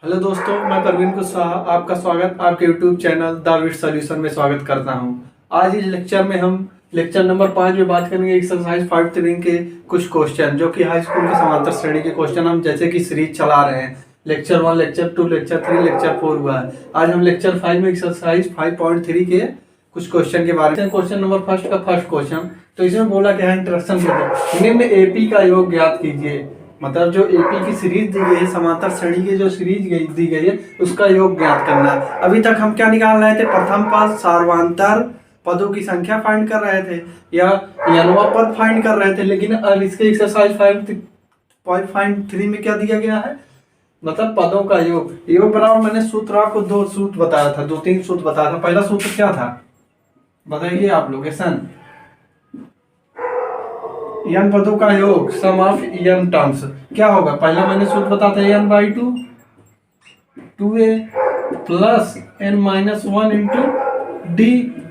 Hello दोस्तों, मैं परवीन कुशवाहा आपका स्वागत आपके YouTube channel the wheat solution में स्वागत करता हूं। आज इस लेक्चर में हम लेक्चर नंबर 5 में बात करेंगे एक्सरसाइज 5.3 के कुछ क्वेश्चन जो कि हाई स्कूल के समांतर श्रेणी के क्वेश्चन हम जैसे कि सीरीज चला रहे हैं। लेक्चर 1, लेक्चर 2, लेक्चर 3, लेक्चर 4 हुआ है। आज हम लेक्चर 5 में एक्सरसाइज 5.3 के कुछ क्वेश्चन के बारे में। क्वेश्चन नंबर फर्स्ट का फर्स्ट क्वेश्चन, तो इसमें बोला क्या है, इंट्रोडक्शन कहते हैं। निम्न एपी का योग ज्ञात कीजिए। मतलब जो एपी की सीरीज दी गई है, समांतर श्रेणी की जो सीरीज दी गई है उसका योग ज्ञात करना है। अभी तक हम क्या निकाल रहे थे, प्रथम पद सार्वंतर पदों की संख्या फाइंड कर रहे थे या यनवा पद फाइंड कर रहे थे। लेकिन अब इसके एक्सरसाइज 5.3 में क्या दिया गया है, मतलब पदों का योग बराबर। मैंने सूत्र आपको दो सूत्र बताया था, 2-3 सूत्र बताया था। पहला सूत्र क्या था बताइए आप लोग। n पदों का योग, सम ऑफ n टर्म्स क्या होगा। पहला मैंने सूत्र बताया था n/2 2a plus n-1 into d।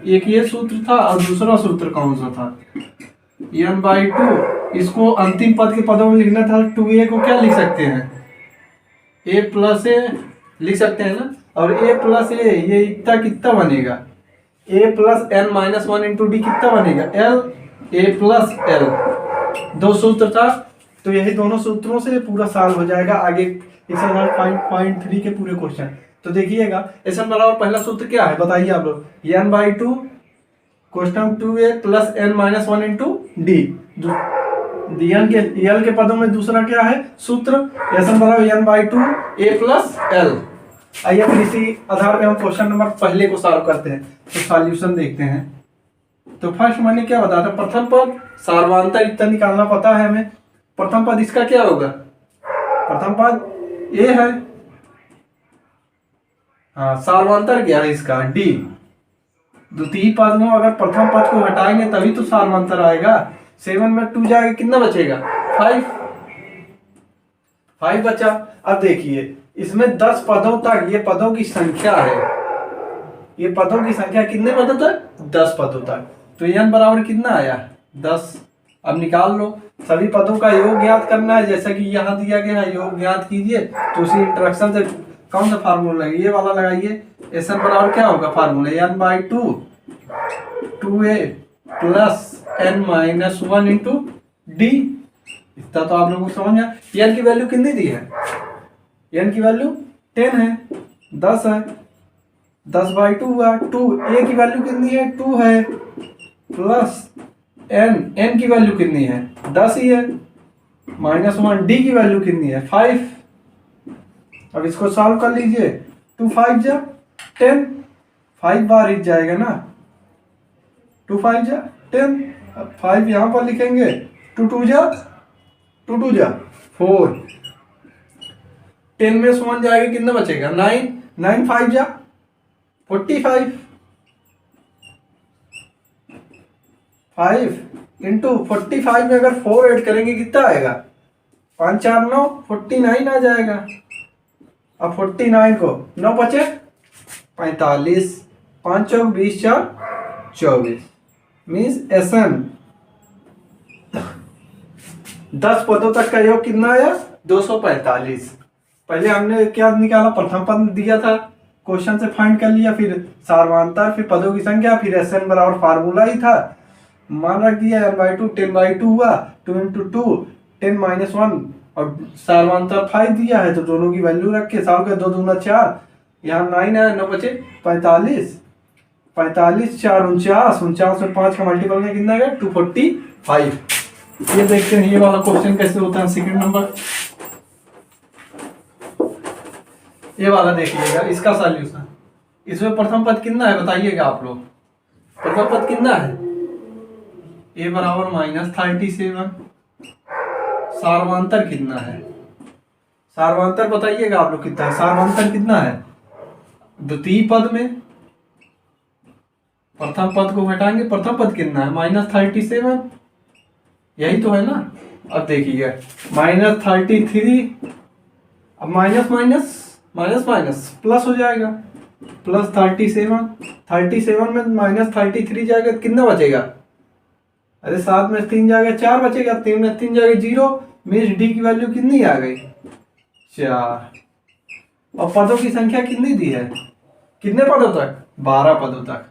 एक ये सूत्र था और दूसरा सूत्र कौन सा था, n/2। इसको अंतिम पद के पदों में लिखना था। 2a को क्या लिख सकते हैं, a प्लस a लिख सकते हैं ना। और a प्लस a ये इतना कितना बनेगा, a plus n-1 into D कितना बनेगा, l a प्लस l। दो सूत्र था, तो यही दोनों सूत्रों से पूरा साल हो जाएगा। आगे एक्सरसाइज 5.3 के पूरे क्वेश्चन तो देखिएगा। ऐसा बराबर पहला सूत्र क्या है बताइए आप लोग, n/2 question 2a plus n-1 into D. L के पदों में दूसरा क्या है सूत्र, ऐसा बराबर n/2 a प्लस l। आइए फिर इसी आधार पे हम क्वेश्चन नंबर पहले को सॉल्व करते हैं, तो सॉल्यूशन देखते हैं। तो फर्स्ट मैंने क्या बताया था, प्रथम पद सार्वंतर इतना निकालना पता है हमें। प्रथम पद इसका क्या होगा, प्रथम पद ए है, हाँ सार्वंतर क्या है इसका डी। द्वितीय पद में अगर प्रथम पद को हटाएंगे तभी तो सार्वंतर आएगा। 7 में 2 जाएगा, कितना बचेगा 5 बचा। अब देखिए इसमें 10 पदों तक ये पदों की संख्या है, ये पदों की संख्या कितने पदों तक, 10 पदों तक। तो n बराबर कितना आया 10। अब निकाल लो, सभी पदों का योग ज्ञात करना है जैसा कि यहाँ दिया गया है, योग ज्ञात कीजिए। तो उसी इंट्रोडक्शन से कौन सा फार्मूला लगाइए, ये वाला लगाइए। एन बराबर क्या होगा formula, n/2 2a plus n-1 into D. इतना तो आप लोगों को समझ में। n की वैल्यू कितनी दी है, n की वैल्यू 10 है, 10 है, 10/2 हुआ। 2 a की वैल्यू कितनी है 2 है, प्लस n की वैल्यू कितनी है 10 ही है, -1 d की वैल्यू कितनी है 5। अब इसको सॉल्व कर लीजिए, 2 5 जा 10, 5 बार ही जाएगा ना, 2 5 जा 10। अब 5 यहाँ पर लिखेंगे, 2 2 जा 4, 10 में 1 जाएगा, कितना बचेगा 9, 9 5 जा 45, 5 इंटू 45 में अगर 4 ऐड करेंगे कितना आएगा, 5 4 9 49 आ जाएगा। अब 49 को 9 बचे 45, 5 चौक 20 4 24, मीन्स SN 10 पदों तक का योग कितना आया 245। पहले हमने क्या निकाला, प्रथम पद दिया था, क्वेश्चन से फाइंड कर लिया, फिर सार्वंतर, फिर पदों की संख्या, फिर SN बराबर फार्मूला ही था, मान रख दिया। n/2 10/2 हुआ, 2 इंटू 2 10-1 और सार्वंतर 5 दिया है, तो दोनों की वैल्यू रख के सॉल्व कर, 2 दूना 4, यहाँ 9 है, 9 बचे 45, 45 4 49, 49 में 5 का मल्टीपल में कितना है 245। ये देखते हैं ये वाला क्वेश्चन कैसे होता है। सेकंड नंबर ये वाला देखिएगा, इसका सॉल्यूशन। इसमें प्रथम पद कितना है बताइएगा आप लोग, प्रथम पद कितना है, a बराबर -37। सार्वंतर कितना है, सार्वंतर बताइएगा आप लोग कितना है, सार्वंतर कितना है। द्वितीय पद में प्रथम पद को घटाएंगे, प्रथम पद कितना है -37, यही तो है ना। अब देखिए -33, अब minus minus minus minus plus हो जाएगा, प्लस 37 में -33 जाएगा, कितना बचेगा, अरे 7 में 3 जाएगा 4 बचेगा, 3 में 3 जाएगा 0, मीन्स डी की वैल्यू कितनी आ गई 4। और पदों की संख्या कितनी दी है, कितने पदों तक, 12 पदों तक।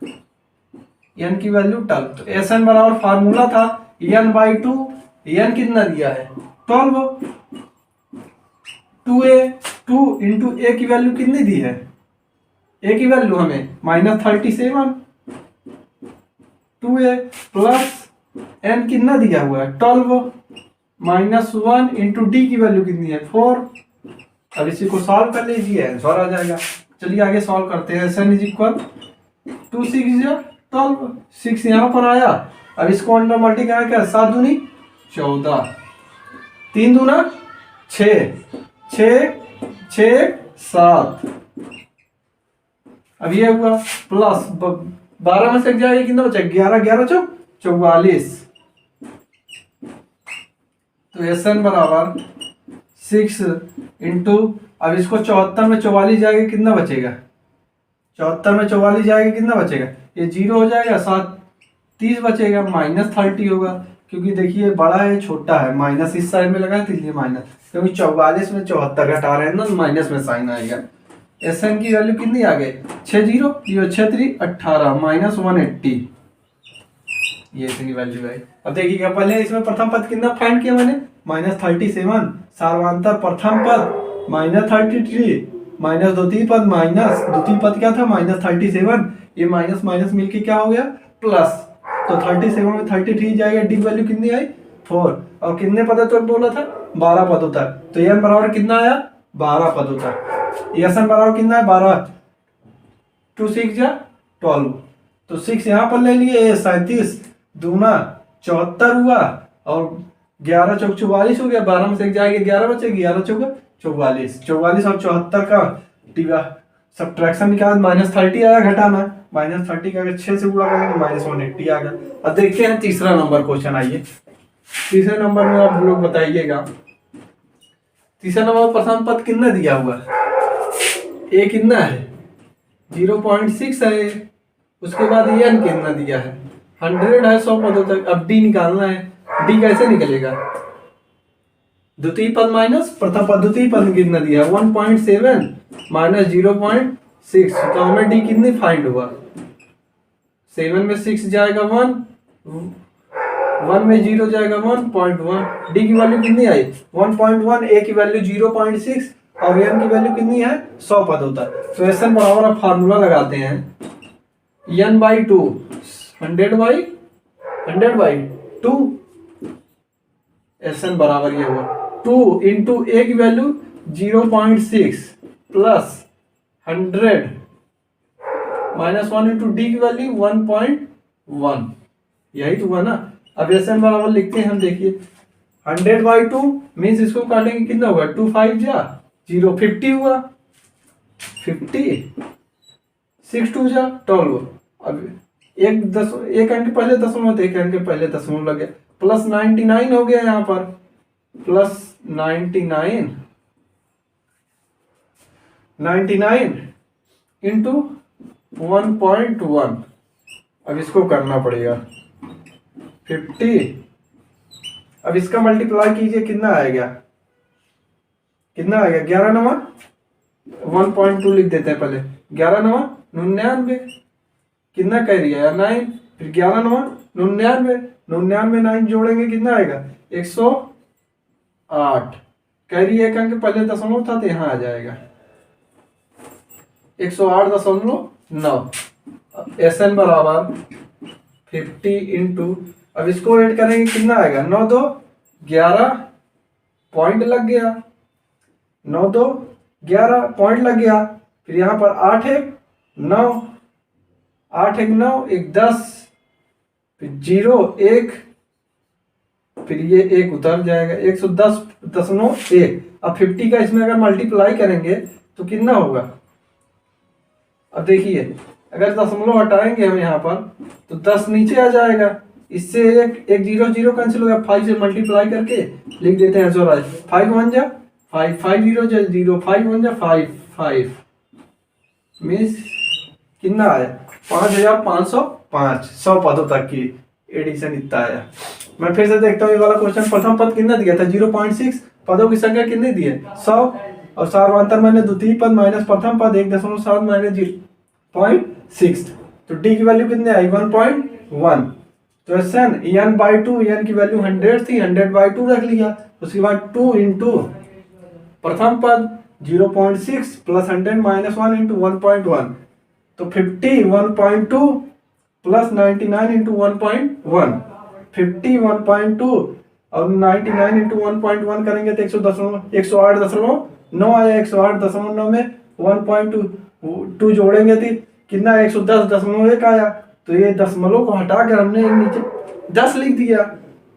n की वैल्यू 12। तो Sn बराबर फार्मूला था n/2, n कितना दिया है 12, 2a, 2 इंटू a की वैल्यू कितनी दी है, a की वैल्यू हमें -37, 2a प्लस n कितना दिया हुआ है 12, -1 इंटू d की वैल्यू कितनी है 4। अब इसी को सॉल्व कर लीजिए, आंसर आ जाएगा। चलिए आगे सॉल्व करते हैं। Sn इज इक्वल 2 6 12, 6 यहाँ पर आया। अब इसको अंडर मल्टीप्लाई क्या, 7 दूनी 14, 3 दूना 6, 6 6 7। अब ये हुआ प्लस 12 में से जाएगा कितना बचा, 11, 11 चौक 44। तो Sn बराबर 6 इंटू, अब इसको 74 में 44 जाएगा कितना बचेगा, 74 में 44 जाएगा कितना बचेगा, ये 0 हो जाएगा, 7 30 बचेगा, -30 होगा। क्योंकि देखिए बड़ा है छोटा है, माइनस इस साइड में लगा है तो इसलिए माइनस, क्योंकि 44 में 74 घटा रहे हैं ना, माइनस में साइन आएगा। Sn की वैल्यू कितनी आ गई, 60, ये 6 3 18, -180, ये इसकी वैल्यू है। अब देखिएगा पहले इसमें प्रथम पद कितना फाइंड किया मैंने, -37, सार्वधातुक प्रथम पद -33, माइनस द्वितीय पद, माइनस द्वितीय पद क्या था -37, ये माइनस माइनस मिलके क्या हो गया प्लस। तो 37 में 33 जाएगा, डी वैल्यू कितनी आई 4, और कितने पदों तक बोला था 12 पदों तक। तो n बराबर कितना आया 12 पदों तक। Sn बराबर कितना है 12, 2 6 12, तो 6 यहाँ पर ले लिए, 37 दूना 74 हुआ, और 11 चौक 44 हो गया, 12 में से जाएगा 11 बचेगी, 11 चौक 44, 44 और 74 का सब्ट्रैक्शन निकाल, -30 आया घटाना, -30 का अगर 6 से गुणा करेंगे -180 आ गया। अब देखते हैं तीसरा नंबर क्वेश्चन। आइए तीसरे नंबर में आप लोग बताइएगा, तीसरा नंबर प्रथम पद कितना दिया हुआ है, a कितना है 0.6 है, उसके बाद n कितना दिया है 100 है 100 पदों तक। अब d निकालना है, d कैसे निकलेगा, द्वितीय पद माइनस प्रथम पद, द्वितीय पद कितना दिया 1.7 माइनस 0.6, तो हमें डी कितनी फाइंड हुआ, 7 में 6 जाएगा 1, 1 में 0 जाएगा 1.1, डी की वैल्यू कितनी आई 1.1, ए की वैल्यू 0.6 और एन की वैल्यू कितनी है 100 पद होता है। तो एस एन बराबर आप फार्मूला लगाते हैं n/2, 100/2, एस एन बराबर ये हुआ 2 इंटू ए की value 0.6 plus 100 minus 1 into D की वैल्यू 1.1, यही तो हुआ ना। अब एस एन बराबर लिखते हैं हम, देखिए 100/2 मीन्स इसको काटेंगे कितना होगा 2 5 जा 0, 50 हुआ, 50 6 2 जा 12। अब एक अंक पहले दशमलव, एक अंक पहले दशमलव लगे, प्लस 99 हो गया यहाँ पर, प्लस 99 इंटू 1.1। अब इसको करना पड़ेगा 50, अब इसका मल्टीप्लाई कीजिए कितना आएगा, कितना आएगा 11 9 1.2 लिख देते हैं पहले, 11 9 99, कितना कह रही है 9, फिर 11 9 99, 99 9 जोड़ेंगे कितना आएगा 108, कह रही है एक अंक पहले दशमलव था तो यहाँ आ जाएगा 108.9। एस एन बराबर 50 इंटू, अब इसको ऐड करेंगे कितना आएगा 9 2 11 पॉइंट लग गया, 9 2 11 पॉइंट लग गया, फिर यहाँ पर 8 1 9, 8 1 9 1 10, फिर 0 1, फिर ये 1 उतर जाएगा 110.1। अब 50 का इसमें अगर मल्टीप्लाई करेंगे तो कितना होगा, अब देखिए अगर दशमलव हटाएंगे हम यहाँ पर तो 10 नीचे आ जाएगा, इससे एक 0 0 कैंसिल हो गया, 5 से मल्टीप्लाई करके लिख देते हैं 5 1 जा 5, 5 0 जा 0, 5 1 जा 5 5, मीन्स कितना आया 5505, 100 पदों तक की एडिशन इतना आया। मैं फिर से देखता हूँ ये वाला क्वेश्चन, प्रथम पद कितना दिया था 0.6, पदों की संख्या कितनी दी है 100, और सार्वधातुक मैंने द्वितीय पद माइनस प्रथम पद 1.7 माइनस 0.6, तो डी की वैल्यू कितनी आई 1.1। तो n n by two, n की वैल्यू 100 थी, 100/2 रख लिया। उसके बाद 2 इंटू प्रथम पद 0.6 प्लस 100 माइनस 1 इंटू 1.1, तो 50 1.2 प्लस 99 इंटू 1.1, 50 1.2 और 99 इंटू 1.1 करेंगे तो 108.9 आया। 108.9 में 1.2 जोड़ेंगे तो कितना 110.1 आया। तो ये दशमलव को हटाकर हमने नीचे 10 लिख दिया।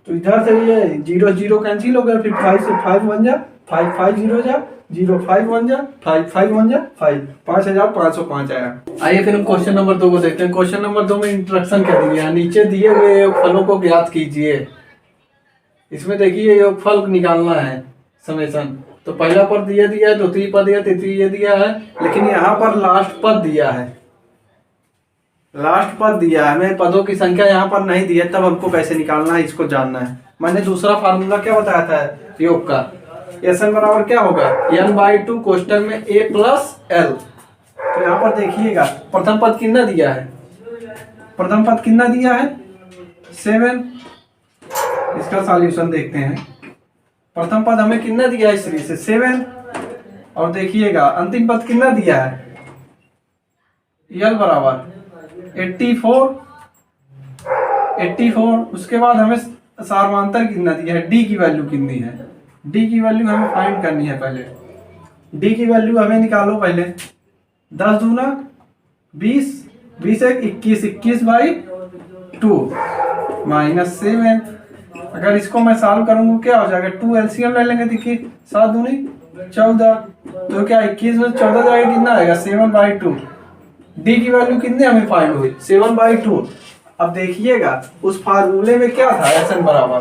तो इधर से ये 0 0 कैंसिल हो गया, फिर 5 से 5 बन जा, 5 5 0 जा, 0 5 बन जा, 5 5 बन जा, 5 5505 आया। आइए फिर हम क्वेश्चन नंबर 2 को देखते हैं। क्वेश्चन नंबर 2 में इंट्रोडक्शन कर दिया, नीचे दिए हुए फलों को ज्ञात कीजिए। इसमें देखिए योगफल निकालना है समेशन। तो पहला पद दिया है, द्वितीय पद दिया, तृतीय दिया है, लेकिन यहाँ पर लास्ट पद दिया है। लास्ट पद दिया है, हमें पदों की संख्या यहाँ पर नहीं दी है, तब हमको कैसे निकालना है इसको जानना है। मैंने दूसरा फार्मूला क्या बताया था योग का, एन बराबर क्या होगा n/2 कोष्टक में a प्लस l। तो यहाँ पर देखिएगा प्रथम पद कितना दिया है, प्रथम पद कितना दिया है 7। इसका सॉल्यूशन देखते हैं। प्रथम पद हमें कितना दिया है श्री से 7, और देखिएगा अंतिम पद कितना दिया है l बराबर 84। उसके बाद हमें सार्वधातुक कितना दिया है, d की वैल्यू कितनी है, d की वैल्यू हमें फाइंड करनी है। पहले d की वैल्यू हमें निकालो पहले। 10 दूना 20, 20 1 21, 21/2 माइनस 7। अगर इसको मैं सॉल्व करूंगा क्या हो जाएगा, 2 एलसीएम ले लेंगे। देखिए 7 दूनी 14, तो क्या 21 में 14 जाएगा, कितना आएगा 7/2। डी की वैल्यू कितनी हमें फाइंड हुई 7/2। अब देखिएगा उस फार्मूले में क्या था, एन बराबर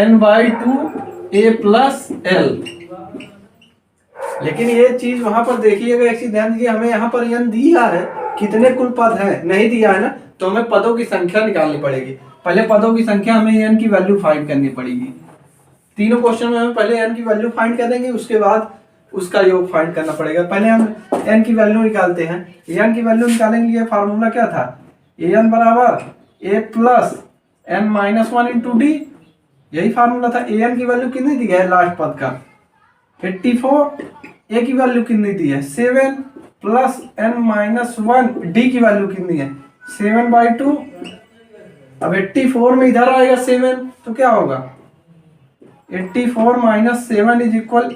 n/2 a प्लस l। लेकिन ये चीज वहां पर देखिएगा, एक चीज ध्यान दीजिए, हमें यहाँ पर n दिया है, कितने कुल पद हैं नहीं दिया है ना, तो हमें पदों की संख्या निकालनी पड़ेगी। पहले पदों की संख्या हमें n की वैल्यू फाइंड करनी पड़ेगी। तीनों क्वेश्चन में हमें पहले n की वैल्यू फाइंड कर देंगे, उसके बाद उसका योग फाइंड करना पड़ेगा। पहले हम n की वैल्यू निकालते हैं। n की वैल्यू निकालने के लिए फार्मूला क्या था, an बराबर a plus n minus 1 into D, यही फार्मूला था। an की वैल्यू कितनी दी है लास्ट पद का 84, a की वैल्यू कितनी दी है 7 प्लस n माइनस 1, डी की वैल्यू कितनी है 7/2। अब 84 में इधर आएगा 7, तो क्या होगा 84 minus 7 is equal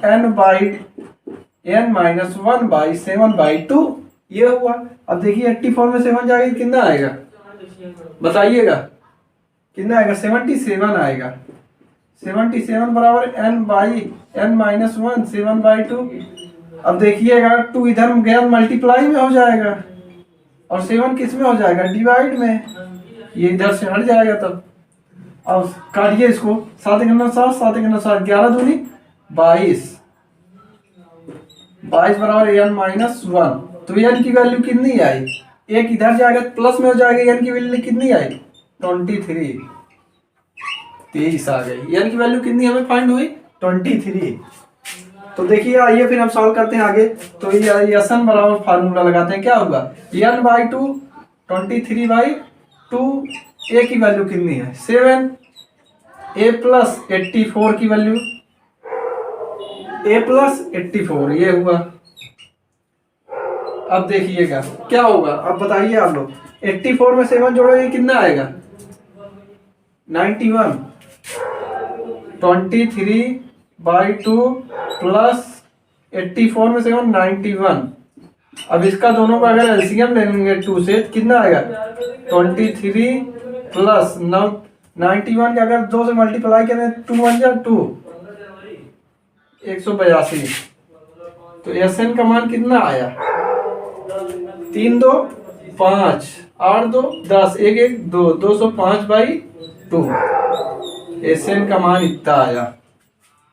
n minus 1/7/2, ये हुआ। अब देखिए 84 में 7 जाएगा कितना आएगा, बताइएगा कितना आएगा 77 आएगा। 77 बराबर n माइनस 1 7/2। अब देखिएगा 2 इधर गया मल्टीप्लाई में हो जाएगा, और 7 किस में हो जाएगा डिवाइड में, ये इधर से हट जाएगा। तब अब काटिए इसको, 7 × 9 7, 7 × 9 7, 11 दूनी 22, 22 बराबर n माइनस 1। तो n की वैल्यू कितनी आई, एक इधर जाएगा प्लस में हो जाएगा, n की वैल्यू कितनी आई 23, 23 आ गई। n की वैल्यू कितनी हमें फाइंड हुई 23। तो देखिए आइए फिर हम सॉल्व करते हैं आगे। तो ये एन बराबर फार्मूला लगाते हैं, क्या होगा n/2 23/2, a की वैल्यू कितनी है 7, a प्लस 84 की वैल्यू a प्लस 84, ये हुआ। अब देखिएगा क्या होगा, अब बताइए आप लोग 84 में 7 जोड़ोगे कितना आएगा 91, 23/2 प्लस 84 में 7 91। अब इसका दोनों का अगर एलसीएम ले लेंगे 2 से कितना आएगा 23 प्लस 91 का अगर 2 से मल्टीप्लाई करें 2 1 जा 2, 182। तो एन का मान कितना आया 3 2 5 8 2 10 1 1 2, 205/2। एन का मान इतना आया।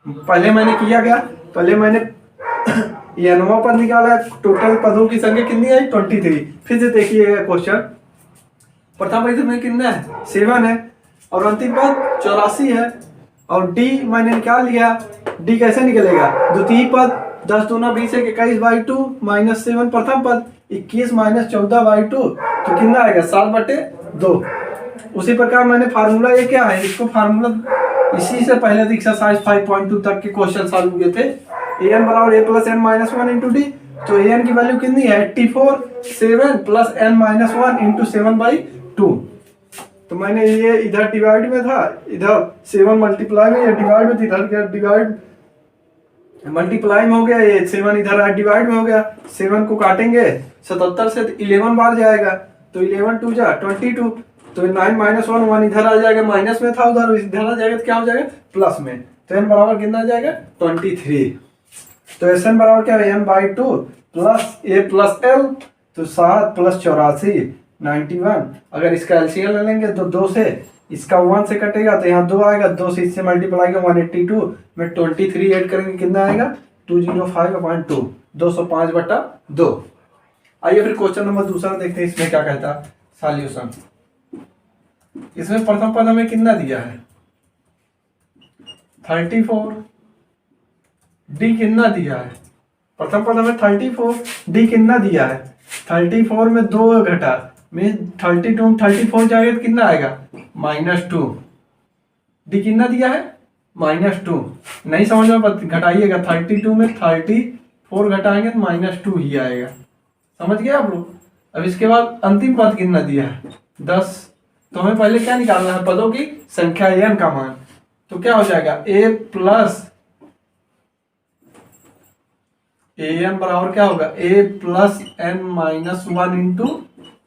पहले मैंने किया क्या, पहले मैंने नवा पद निकाला, टोटल पदों की संख्या कितनी आई 23। फिर से देखिएगा क्वेश्चन, प्रथम पद में कितना है 7 है, और अंतिम पद 84 है, और डी मैंने निकाल लिया। डी कैसे निकलेगा, द्वितीय पद 10 दूना 20 है 21/2 माइनस 7 प्रथम पद 21 माइनस 14/2 तो कितना आएगा 7/2। उसी प्रकार मैंने फार्मूला ये क्या है, इसको फार्मूला इसी से पहले एक्सरसाइज 5.2 तक के क्वेश्चन सॉल्व हुए थे। an बराबर a plus n minus 1 into D. तो an की वैल्यू कितनी है 84, 7 प्लस n माइनस 1 इंटू 7/2। तो मैंने ये इधर डिवाइड में था, इधर 7 मल्टीप्लाई में, डिवाइड में, इधर डिवाइड मल्टीप्लाई में हो गया, ये 7 इधर डिवाइड में हो गया। 7 को काटेंगे 77 से 11 बार जाएगा तो 11 2 जा 22। तो 9 माइनस 1 1 इधर आ जाएगा, माइनस में था उधर इधर आ जाएगा तो क्या हो जाएगा प्लस में। तो n बराबर कितना आ जाएगा 23। तो Sn बराबर क्या है n/2 plus a plus l। तो 7 प्लस 84 91। अगर इसका एलसीएम ले लेंगे तो 2 से इसका 1 से कटेगा तो यहाँ 2 आएगा, 2 से इससे मल्टीप्लाई का 182 में 23 ऐड करेंगे कितना आएगा 205/2 205/2। आइए फिर क्वेश्चन नंबर दूसरा देखते हैं, इसमें क्या कहता है सॉल्यूशन। इसमें प्रथम पद हमें कितना दिया है 34, डी कितना दिया है, प्रथम पद हमें 34, डी कितना दिया है 34 में 2 घटा में 32 34 जाएगा तो कितना आएगा -2। डी कितना दिया है -2। नहीं समझ में घटाइएगा, 32 में 34 घटाएंगे तो -2 ही आएगा। समझ गए आप लोग। अब इसके बाद अंतिम पद कितना दिया है 10। तो हमें पहले क्या निकालना है पदों की संख्या n का मान। तो क्या हो जाएगा a प्लस an बराबर क्या होगा a plus n minus 1 into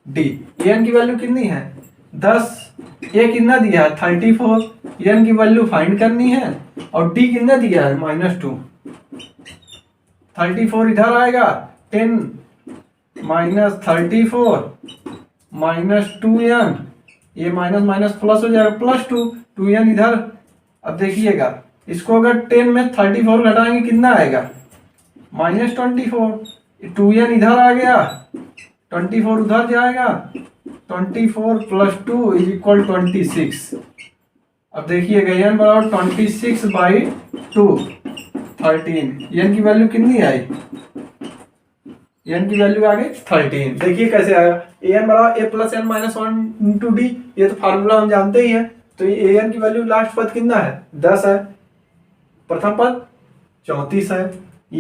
D. an की वैल्यू कितनी है 10, a कितना दिया है 34, n की वैल्यू फाइंड करनी है और d कितना दिया है -2। 34 इधर आएगा 10 माइनस 34 माइनस 2n, ये माइनस माइनस प्लस हो जाएगा +2 2n इधर। अब देखिएगा इसको अगर 10 में 34 घटाएंगे कितना आएगा -24। 2n इधर आ गया 24 उधर जाएगा 24 प्लस 2 इज इक्वल 26। अब देखिएगा n बराबर 26/2 13। n की वैल्यू कितनी आई n की वैल्यू आ गई 13। देखिए कैसे आया an बराबर a plus n minus 1 into D. ये तो फार्मूला हम जानते ही हैं। तो ये an की वैल्यू लास्ट पद कितना है 10 है, प्रथम पद 34 है।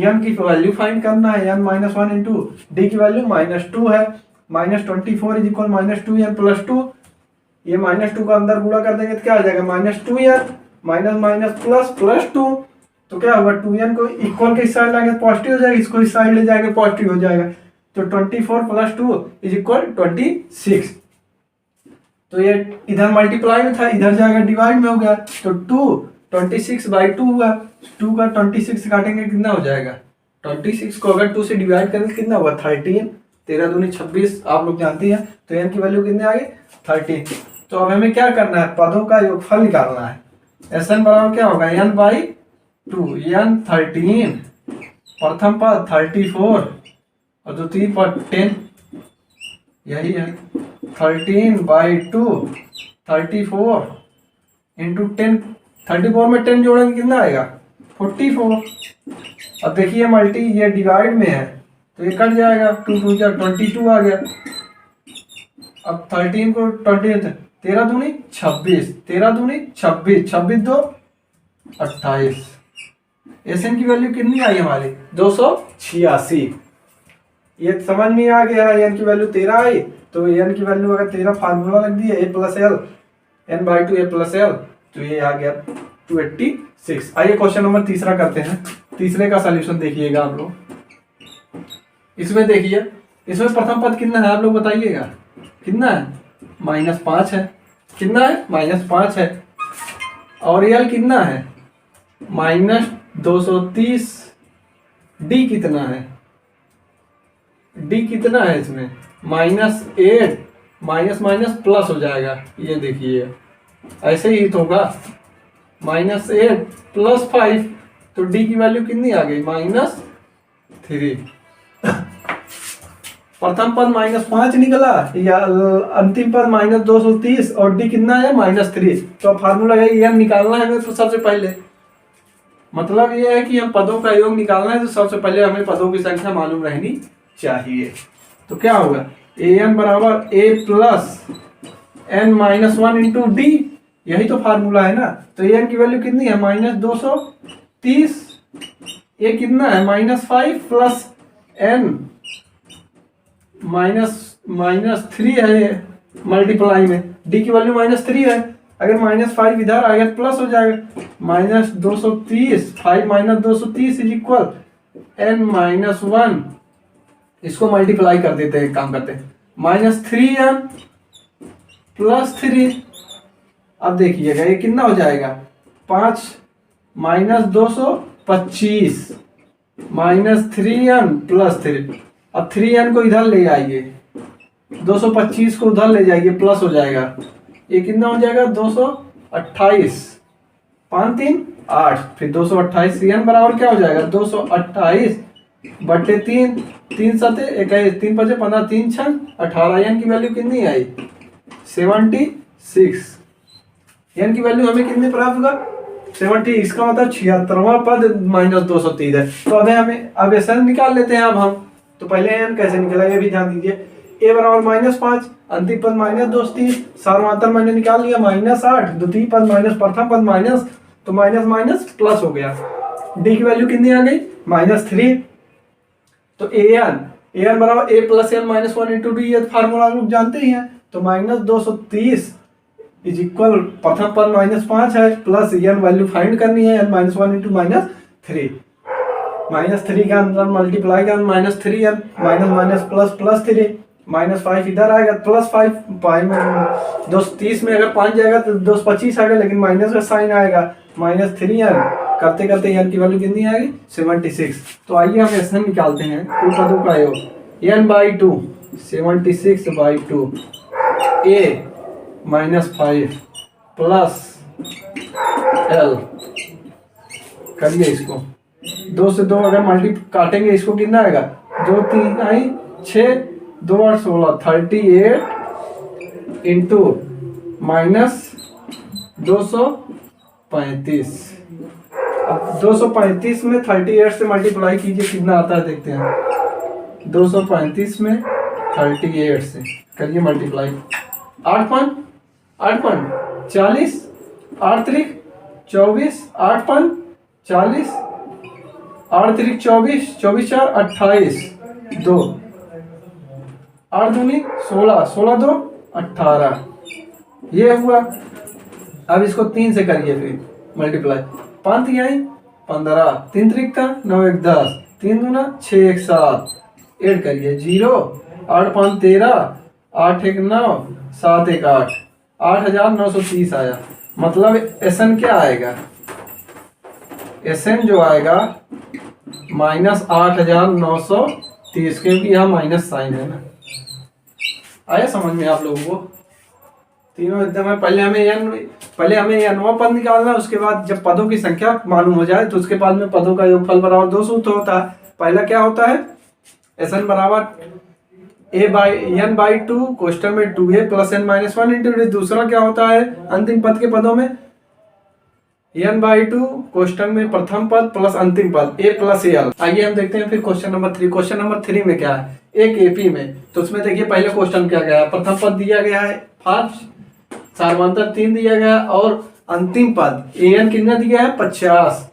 n की वैल्यू फाइंड करना है n माइनस 1 इंटू डी की वैल्यू -2 है। -24 इज इक्वल -2n प्लस 2। ये -2 का अंदर गुणा कर देंगे तो क्या आ जाएगा -2n माइनस माइनस प्लस 2। तो क्या होगा 2n को इक्वल के इस साइड लाएंगे पॉजिटिव हो जाएगा, इसको इस साइड ले जाएंगे पॉजिटिव हो जाएगा। तो 24 प्लस 2 इज इक्वल 26। तो ये इधर मल्टीप्लाई में था इधर जाएगा डिवाइड में हो गया तो 26/2 हुआ। 2 का 26 काटेंगे कितना हो जाएगा 26 को अगर 2 से डिवाइड करेंगे कितना हुआ 13, 13 दूनी 26 आप लोग जानते हैं। तो n की वैल्यू कितने आ गई 13। तो अब हमें क्या करना है पदों का योगफल निकालना है। Sn बराबर क्या होगा n/2 n 13 प्रथम पद 34 और द्वितीय पद 10, यही है 13/2 34 इंटू 10। 34 में 10 जोड़ेंगे कितना आएगा 44। अब देखिए मल्टी ये डिवाइड में है तो ये कट जाएगा 2 2 जा 22 आ गया। अब 13 को 20 13 दूनी 26 13 दूनी 26 26 2 28। Sn की वैल्यू कितनी आई हमारी 286। ये समझ में आ गया है n की वैल्यू 13 आई। तो n की वैल्यू अगर 13 फार्मूला लग दी है a plus L n/2 a plus L तो ये आ गया 286। आइए क्वेश्चन नंबर तीसरा करते हैं। तीसरे का सॉल्यूशन देखिएगा आप लोग। इसमें देखिए इसमें प्रथम पद कितना है आप लोग बताइएगा कितना है -5 है। कितना है -5 है। और यल कितना है -230। डी कितना है डी कितना है इसमें -8 माइनस माइनस प्लस हो जाएगा। ये देखिए ऐसे ही तो होगा -8 + 5 तो डी की वैल्यू कितनी आ गई -3। प्रथम पद -5 निकला या अंतिम पद -230 और डी कितना है -3। तो फार्मूला है n निकालना है तो सबसे पहले मतलब ये है कि हम पदों का योग निकालना है तो सबसे पहले हमें पदों की संख्या मालूम रहनी चाहिए। तो क्या होगा, ए एन बराबर A plus N minus one into D, यही तो फार्मूला है ना। तो ए एन की वैल्यू कितनी है, -230, ये कितना है -5 प्लस एन -3 है मल्टीप्लाई में, डी की वैल्यू -3 है, अगर -5 इधर आएगा तो प्लस हो जाएगा, -230, 5 -230 इज इक्वल n-1, इसको मल्टीप्लाई कर देते हैं, काम करते हैं, -3n प्लस 3। अब देखिएगा ये कितना हो जाएगा, 5 -225 -3n प्लस 3। अब 3n को इधर ले आइए, 225 को उधर ले जाइए, प्लस हो जाएगा, ये कितना हो जाएगा 228, 5 3 8, फिर 228, n बराबर क्या हो जाएगा 228 बटे 3, 3 सते 21, 3 5 15, 3 6 18, n की वैल्यू कितनी आई 76, n की वैल्यू हमें कितनी प्राप्त होगा 70, इसका मतलब 76वां पद -230 है। तो अब ऐसा निकाल लेते हैं। अब हम तो पहले n कैसे निकला ये भी ध्यान दीजिए, a बराबर -5, अंतिम पद -230, सार्वमात्र मैंने निकाल लिया -8, द्वितीय पद माइनस प्रथम पद माइनस, तो माइनस माइनस प्लस हो गया, d की वैल्यू कितनी आ गई -3। तो an बराबर a plus n minus 1 into D, ये फार्मूला आप लोग जानते ही हैं। तो -230 इज इक्वल प्रथम पद -5 है प्लस n वैल्यू फाइंड करनी है, n -1 इंटू -3, -3 का अंदर मल्टीप्लाई का -3n माइनस प्लस प्लस 3, -5 इधर आएगा प्लस 5, 230 में अगर 5 जाएगा तो 225 आएगा, लेकिन माइनस का साइन आएगा, -3n करते करते n की वैल्यू कितनी आएगी 76। तो आइए हम ऐसे निकालते हैं कुल पदों का योग, n/2 76/2 a -5 प्लस l, करिए इसको 2 से 2 अगर मल्टी काटेंगे इसको कितना आएगा 2 3 आई 6 2 8 16, 38 इंटू -235। अब 235 में 38 से मल्टीप्लाई कीजिए कितना आता है देखते हैं, 235 में 38 से करिए मल्टीप्लाई, 8 5 40, 8 3 24, 8 5 40, 8 3 24, 24 4 28, 2 8 दूनी 16, 16 2 18, ये हुआ। अब इसको 3 से करिए फिर मल्टीप्लाई, 5 3 15, 3 3 का 9 1 10, 3 दूना 6 1 7, ऐड करिए 0, 8 5 13, 8 1 9, 7 1 8, 8930 आया। मतलब SN क्या आएगा, SN जो आएगा -8930, क्योंकि यहाँ माइनस साइन है ना। आया समझ में आप लोगों को, तीनों एकदम है। पहले हमें n वां पद निकालना है, उसके बाद जब पदों की संख्या मालूम हो जाए तो उसके बाद में पदों का योगफल बराबर 2 सूत्र होता है। पहला क्या होता है, SN बराबर n/2 क्वेश्चन में 2a plus n minus 1 into D. दूसरा क्या होता है अंतिम पद के पदों में, n/2 क्वेश्चन में प्रथम पद प्लस अंतिम पद a प्लस al। आइए हम देखते हैं फिर क्वेश्चन नंबर 3। क्वेश्चन नंबर 3 में क्या है, एक एपी में, तो उसमें देखिए पहले क्वेश्चन क्या गया है, प्रथम पद दिया गया है 5, सार्वमात्र 3 दिया गया और अंतिम पद an कितना दिया है 50,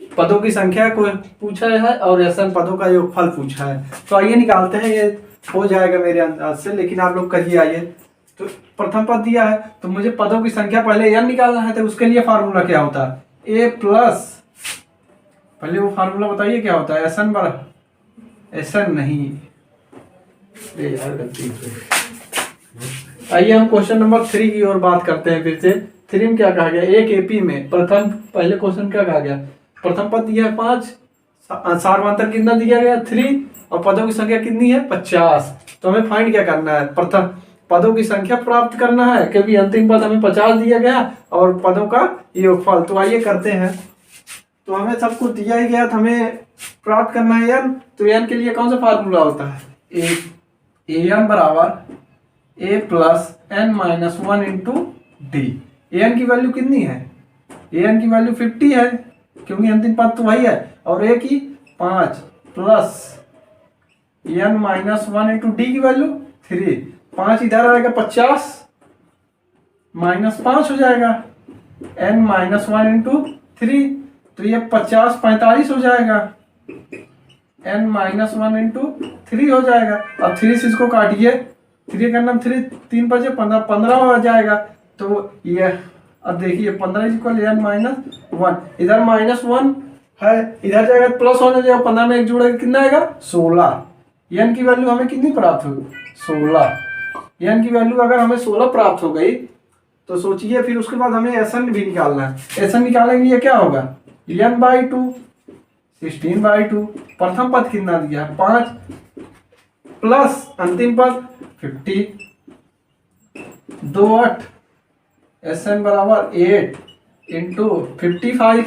पदों की संख्या को पूछा है और SN पदों का योगफल पूछा है। तो आइए निकालते हैं, ये हो जाएगा मेरे अंदाज से, लेकिन आप लोग करिए। आइए, तो प्रथम पद दिया है तो मुझे पदों की संख्या पहले n निकालना है, तो उसके लिए फार्मूला क्या होता है, a प्लस, पहले वो फार्मूला बताइए क्या होता है, SN बराबर, SN नहीं, यार गलती। आइए हम क्वेश्चन नंबर 3 की ओर बात करते हैं फिर से। 3 में क्या कहा गया, एक एपी में प्रथम, पहले क्वेश्चन क्या कहा गया, प्रथम पद दिया है 5, सार्वमात्र कितना दिया गया 3 और पदों की संख्या कितनी है 50। तो हमें फाइंड क्या करना है, प्रथम पदों की संख्या प्राप्त करना है, क्योंकि अंतिम पद हमें 50 दिया गया और पदों का योगफल। तो आइए करते हैं। तो हमें सब कुछ दिया ही गया, तो हमें प्राप्त करना है n। तो n के लिए कौन सा फार्मूला होता है, an बराबर a plus n minus 1 into D. an की वैल्यू कितनी है, an की वैल्यू 50 है, क्योंकि अंतिम पद तो वही है, और ए की 5 plus n minus 1 into D की वैल्यू 3, 5 इधर आएगा 50 माइनस 5 हो जाएगा n माइनस 1 इंटू 3, तो ये 50 45 हो जाएगा, n माइनस 1 इंटू 3 हो जाएगा। अब 3 से इसको काटिए, 3 का नाम 3 3 बचे 15 15 हो जाएगा। तो ये अब देखिए 15 इक्वल n माइनस 1, इधर माइनस 1 है, इधर जाएगा प्लस होने जाएगा, 15 में एक जोड़ेगा कितना आएगा 16। n की वैल्यू हमें कितनी प्राप्त होगी 16। n की वैल्यू अगर हमें 16 प्राप्त हो गई तो सोचिए फिर उसके बाद हमें Sn भी निकालना है। Sn निकालने के लिए क्या होगा n/2 16/2, प्रथम पद कितना दिया 5 प्लस अंतिम पद 50 2 8, Sn बराबर 8 इंटू 55,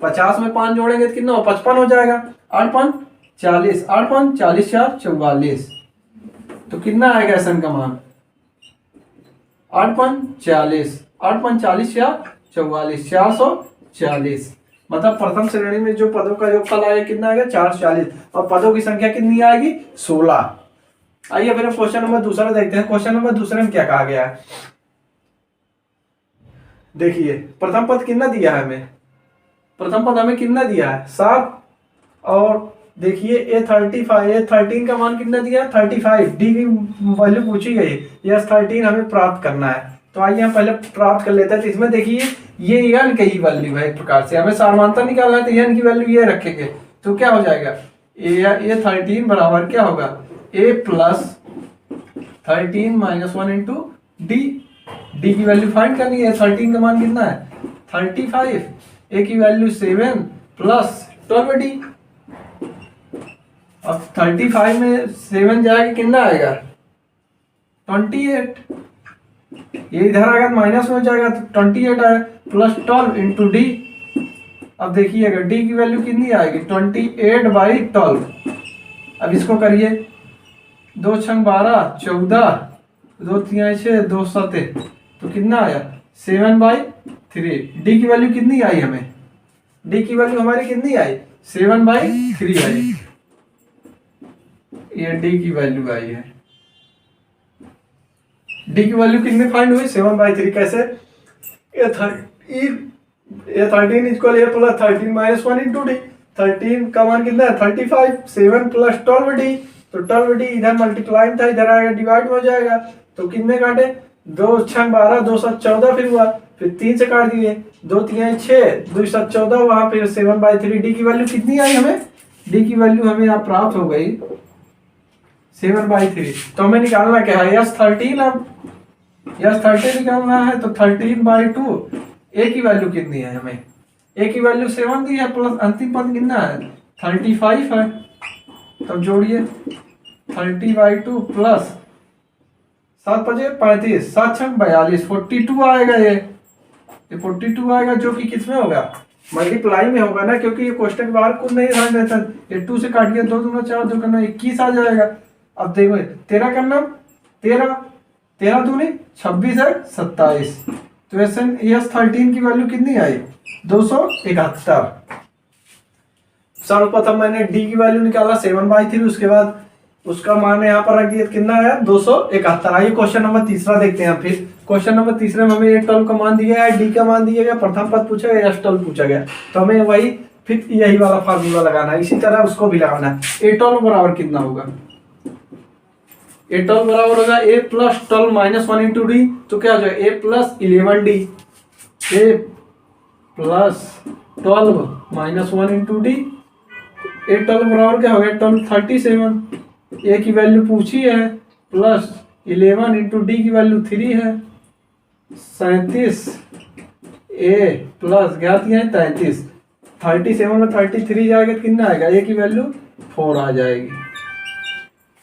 50 में 5 जोड़ेंगे तो कितना हो 55 हो जाएगा, 8 5 40, 8 5 40 4 44, तो कितना आएगा Sn का मान 8 5 40, 8 5 40 4 44, 440। मतलब प्रथम श्रेणी में जो पदों का योगफल आएगा कितना आएगा 440, और पदों की संख्या कितनी आएगी 16। आइए फिर क्वेश्चन नंबर दूसरा देखते हैं। क्वेश्चन नंबर दूसरे में क्या कहा गया है, देखिए प्रथम पद कितना दिया है हमें, प्रथम पद हमें कितना दिया है 7, और देखिए A13 का मान कितना दिया है 35, डी की वैल्यू पूछी गई, यस 13 हमें प्राप्त करना है। तो आइए हम पहले प्राप्त कर लेते हैं। तो इसमें देखिए ये n की वैल्यू है, एक प्रकार से हमें सामान्यता निकालना है, तो n की वैल्यू ये रखेंगे तो क्या हो जाएगा A13 बराबर क्या होगा a plus 13 minus 1 into D, D की वैल्यू फाइंड करनी है। 13 का मान कितना है 35, a की वैल्यू 7 प्लस 12 डी। अब 35 में 7 जाएगा कितना आएगा 28, ये इधर आएगा माइनस में हो जाएगा तो 28 आएगा प्लस 12 इंटू डी। अब देखिएगा डी की वैल्यू कितनी आएगी 28/12। अब इसको करिए 2 6 12 14, 2 3 6 2 7, तो कितना आया 7/3। डी की वैल्यू कितनी आई हमें, डी की वैल्यू हमारी कितनी आई 7/3 आई, ये डी की वैल्यू आई है। डी की वैल्यू कितनी फाइंड हुई 7/3। कैसे A13 equal a plus 13 minus 1 into D. 13 का मान कितना है 35, 7 प्लस 12 डी, तो 12 डी इधर मल्टीप्लाई था, इधर आएगा डिवाइड हो जाएगा, तो कितने काटे 2 6 12 2 7 14 फिर हुआ, फिर 3 से काट दिए 2 3 6 2 7 14, वहां फिर 7/3। डी की वैल्यू कितनी आई हमें, डी की वैल्यू हमें यहाँ प्राप्त हो गई 7/3। तो हमें निकालना क्या है यस 13। अब यस 13 निकालना है तो 13/2, ए की वैल्यू कितनी है हमें, ए की वैल्यू 7 दी है, प्लस अंतिम पद कितना है 35 है, तब जोड़िए 30/2 प्लस 7 5 35, 7 6 42, 42 आएगा, ये 42 आएगा, जो कि किसमें होगा मल्टीप्लाई में होगा ना, क्योंकि ये क्वेश्चन बाहर कुछ नहीं ध्यान देता। ये 2 से काटिए 2 दूना 4, 2 करना 21 आ जाएगा। अब देखो 13 करना 13, 13 दूनी 26 है 27, तो यस 13 की वैल्यू कितनी आई 271। सर्वप्रथम मैंने डी की वैल्यू निकाला 7/3, उसके बाद उसका मान यहाँ पर रख दिया, कितना आया 271। आइए क्वेश्चन नंबर तीसरा देखते हैं। फिर क्वेश्चन नंबर तीसरे में हमें ए 12 का मान दिया है, डी का मान दिया गया, प्रथम पद पूछा गया, एस 12 पूछा गया, तो हमें वही फिर यही वाला फार्मूला लगाना है, इसी तरह उसको भी लगाना है। ए 12 बराबर कितना होगा, ए 12 बराबर होगा ए प्लस 12 माइनस 1 इंटू डी, तो क्या हो जाएगा ए प्लस 11 डी, ए प्लस 12 माइनस 1 इंटू डी। ए 12 बराबर क्या हो गया 12 37, ए की वैल्यू पूछी है, प्लस 11 इंटू डी की वैल्यू 3 है 37, ए प्लस ज्ञात है 33, 37 में 33 जाएगा तो कितना आएगा, ए की वैल्यू 4 आ जाएगी।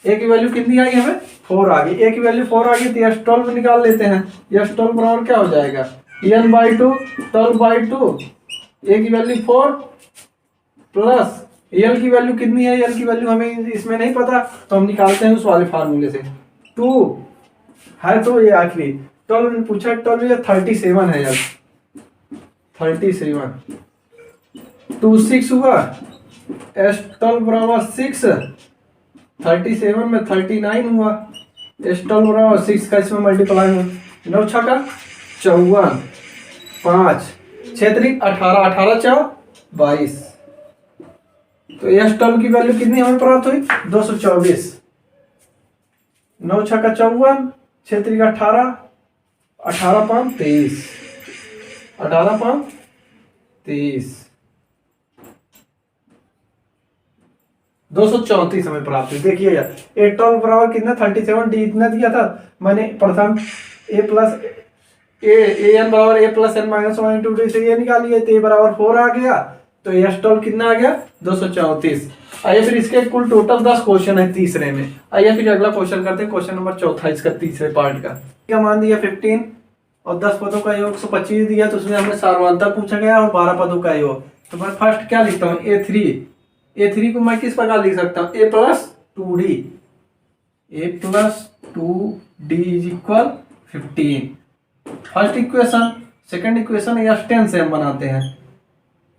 ए की वैल्यू कितनी आई हमें 4 आ गई, ए की वैल्यू 4 आ गई, तो यस 12 निकाल लेते हैं। यस 12 बराबर क्या हो जाएगा n/2 12/2, ए की वैल्यू 4 प्लस एल की वैल्यू कितनी है, एल की वैल्यू हमें इसमें नहीं पता, तो हम निकालते हैं उस वाले फार्मूले से। 2 है तो ये आखिरी 12 पूछा 12 या 37 है यार 37, 26 हुआ, S12 बराबर 6, 37 में 39 हुआ, S12 बराबर 6 का इसमें मल्टीप्लाई हुआ, 9 छक्का 54, 5 6 18, 18 4 22। तो S12 की वैल्यू कितनी हमें प्राप्त हुई? 224। 9 छक्का 54, 6 18, 18 5 23, 18 5 23, 234 हमें प्राप्त हुई। देखिए यार, A12 बराबर कितना 37, D इतना दिया था मैंने प्रथम A प्लस AN बराबर A plus N minus 1 into D से ये निकालिए, तो A बराबर 4 आ गया, तो S12 कितना आ गया? 234। आइए फिर इसके कुल टोटल 10 क्वेश्चन है तीसरे में। आइए फिर अगला क्वेश्चन करते हैं, क्वेश्चन नंबर 4 इसका तीसरे पार्ट का। क्या मान दिया 15 और 10 पदों का योग 125 दिया, तो उसमें हमने सार्वधातुकता पूछा गया और 12 पदों का योग। तो मैं फर्स्ट क्या लिखता हूँ? A3 को मैं किस प्रकार लिख सकता हूँ? A plus 2D is equal 15। First equation. Second equation S10 से हम बनाते हैं।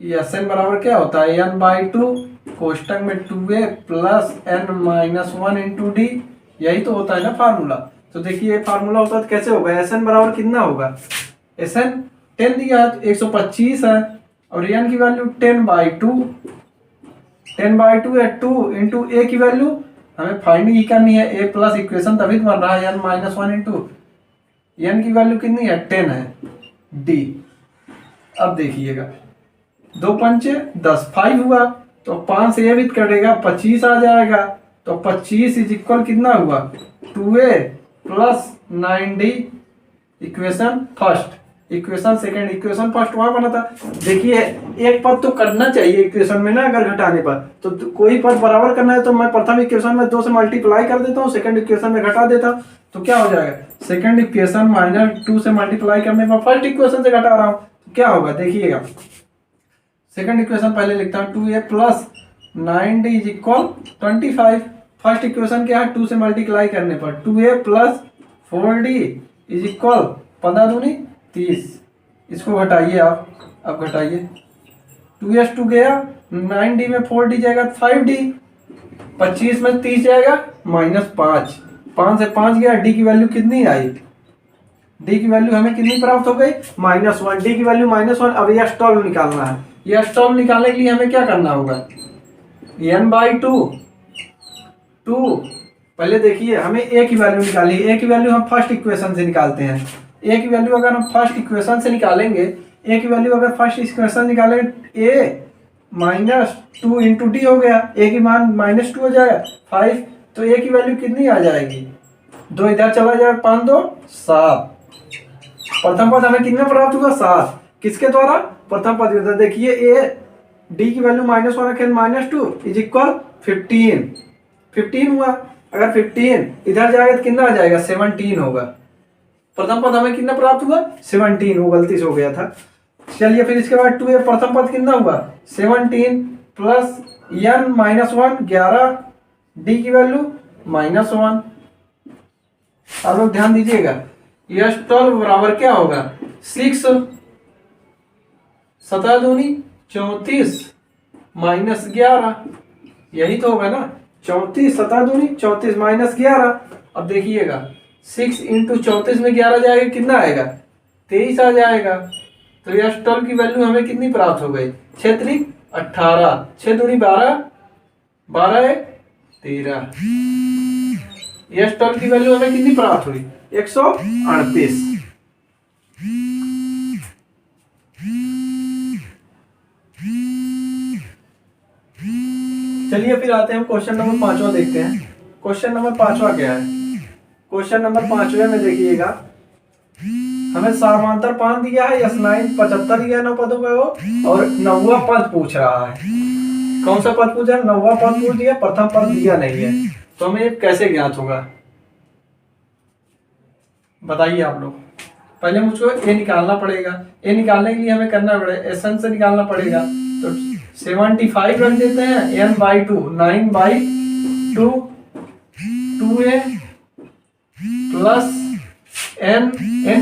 Sn बराबर क्या होता है? n/2 कोष्टक में 2a plus n minus 1 into D, यही तो होता है ना फार्मूला। तो देखिए फार्मूला होता है तो कैसे होगा? Sn बराबर कितना होगा? Sn 10 दिया है तो 125 है, और n की वैल्यू 10/2 है, 2 इंटू a की वैल्यू हमें फाइंड ही करनी है। a प्लस इक्वेशन तभी तो बन रहा है n माइनस 1 इंटू n की वैल्यू कितनी है? 10 है, d। अब देखिएगा 2 पंचे 10, 5 हुआ, तो 5 से ये भी कटेगा, 25 आ जाएगा। तो 25 इज इक्वल कितना हुआ? 2a plus 9d। Equation first, equation second, equation first वहां बना था। देखिए एक पद तो करना चाहिए इक्वेशन में ना, अगर घटाने पर तो कोई पद बराबर करना है तो मैं प्रथम इक्वेशन में 2 से मल्टीप्लाई कर देता हूँ, सेकंड इक्वेशन में घटा देता हूँ, तो क्या हो जाएगा? सेकंड इक्वेशन माइनस 2 से मल्टीप्लाई करने पर फर्स्ट इक्वेशन से घटा रहा हूँ, तो क्या होगा? देखिएगा सेकंड इक्वेशन पहले लिखता हूँ, 2a plus 9d is equal 25। First equation क्या है? 2 से मल्टीप्लाई करने पर 2a plus 4d is equal 15 दूनी 30। इसको घटाइए आप, अब घटाइए, 2s2 गया, 9d में 4d जाएगा 5d, 25 में 30 जाएगा माइनस 5, 5 से 5 गया, d की वैल्यू कितनी आई? d की वैल्यू हमें कितनी प्राप्त हो गई? -1। d की वैल्यू -1। अब S12 निकालना है। S12 निकालने के लिए हमें क्या करना होगा? n/2 पहले देखिए हमें a की वैल्यू निकाली। a की वैल्यू हम फर्स्ट इक्वेशन से निकालते हैं। a की वैल्यू अगर हम फर्स्ट इक्वेशन से निकालेंगे, a की वैल्यू अगर फर्स्ट इक्वेशन निकालेंगे, a माइनस 2 इंटू डी हो गया, a की मान -2 हो जाएगा 5, तो a की वैल्यू कितनी आ जाएगी? 2 इधर चला जाएगा, 5 2 7। प्रथम पद हमें कितना प्राप्त हुआ? 7। किसके द्वारा? प्रथम पद। देखिए a d की वैल्यू -1 रखें, -2 इज इक्वल 15 हुआ। अगर 15 इधर जाएगा तो कितना आ जाएगा? 17 होगा। प्रथम पद हमें कितना प्राप्त हुआ? 17। वो गलती से हो गया था। चलिए फिर इसके बाद 2a प्रथम पद कितना हुआ? 17 प्लस n माइनस 1 11, d की वैल्यू -1। आप लोग ध्यान दीजिएगा, S12 बराबर क्या होगा? 6, 17 दूनी 34 माइनस 11, यही तो होगा ना? 34, 17 दूनी 34 माइनस 11। अब देखिएगा 6 इंटू 34 में 11 जाएगा, कितना आएगा? 23 आ जाएगा। तो S12 की वैल्यू हमें कितनी प्राप्त हो गई? 6 3 18, 6 दूनी 12, 12 1 13। S12 की वैल्यू हमें कितनी प्राप्त हुई? 138। चलिए फिर आते हैं क्वेश्चन नंबर 5वां देखते हैं। क्वेश्चन नंबर 5वां क्या है? क्वेश्चन नंबर 5वें में देखिएगा हमें समांतर पान दिया है, S9 75 दिया 9 पदों का वो, और 9वां पद पूछ रहा है। कौन सा पद पूछा है? 9वां पद पूछ दिया, प्रथम पद दिया नहीं है। तो हमें ये कैसे ज्ञात होगा बताइए आप लोग। पहले मुझको a निकालना पड़ेगा। a निकालने के लिए हमें करना पड़ेगा Sn से निकालना पड़ेगा। तो 75 रख देते हैं, n/2 9/2 2a प्लस n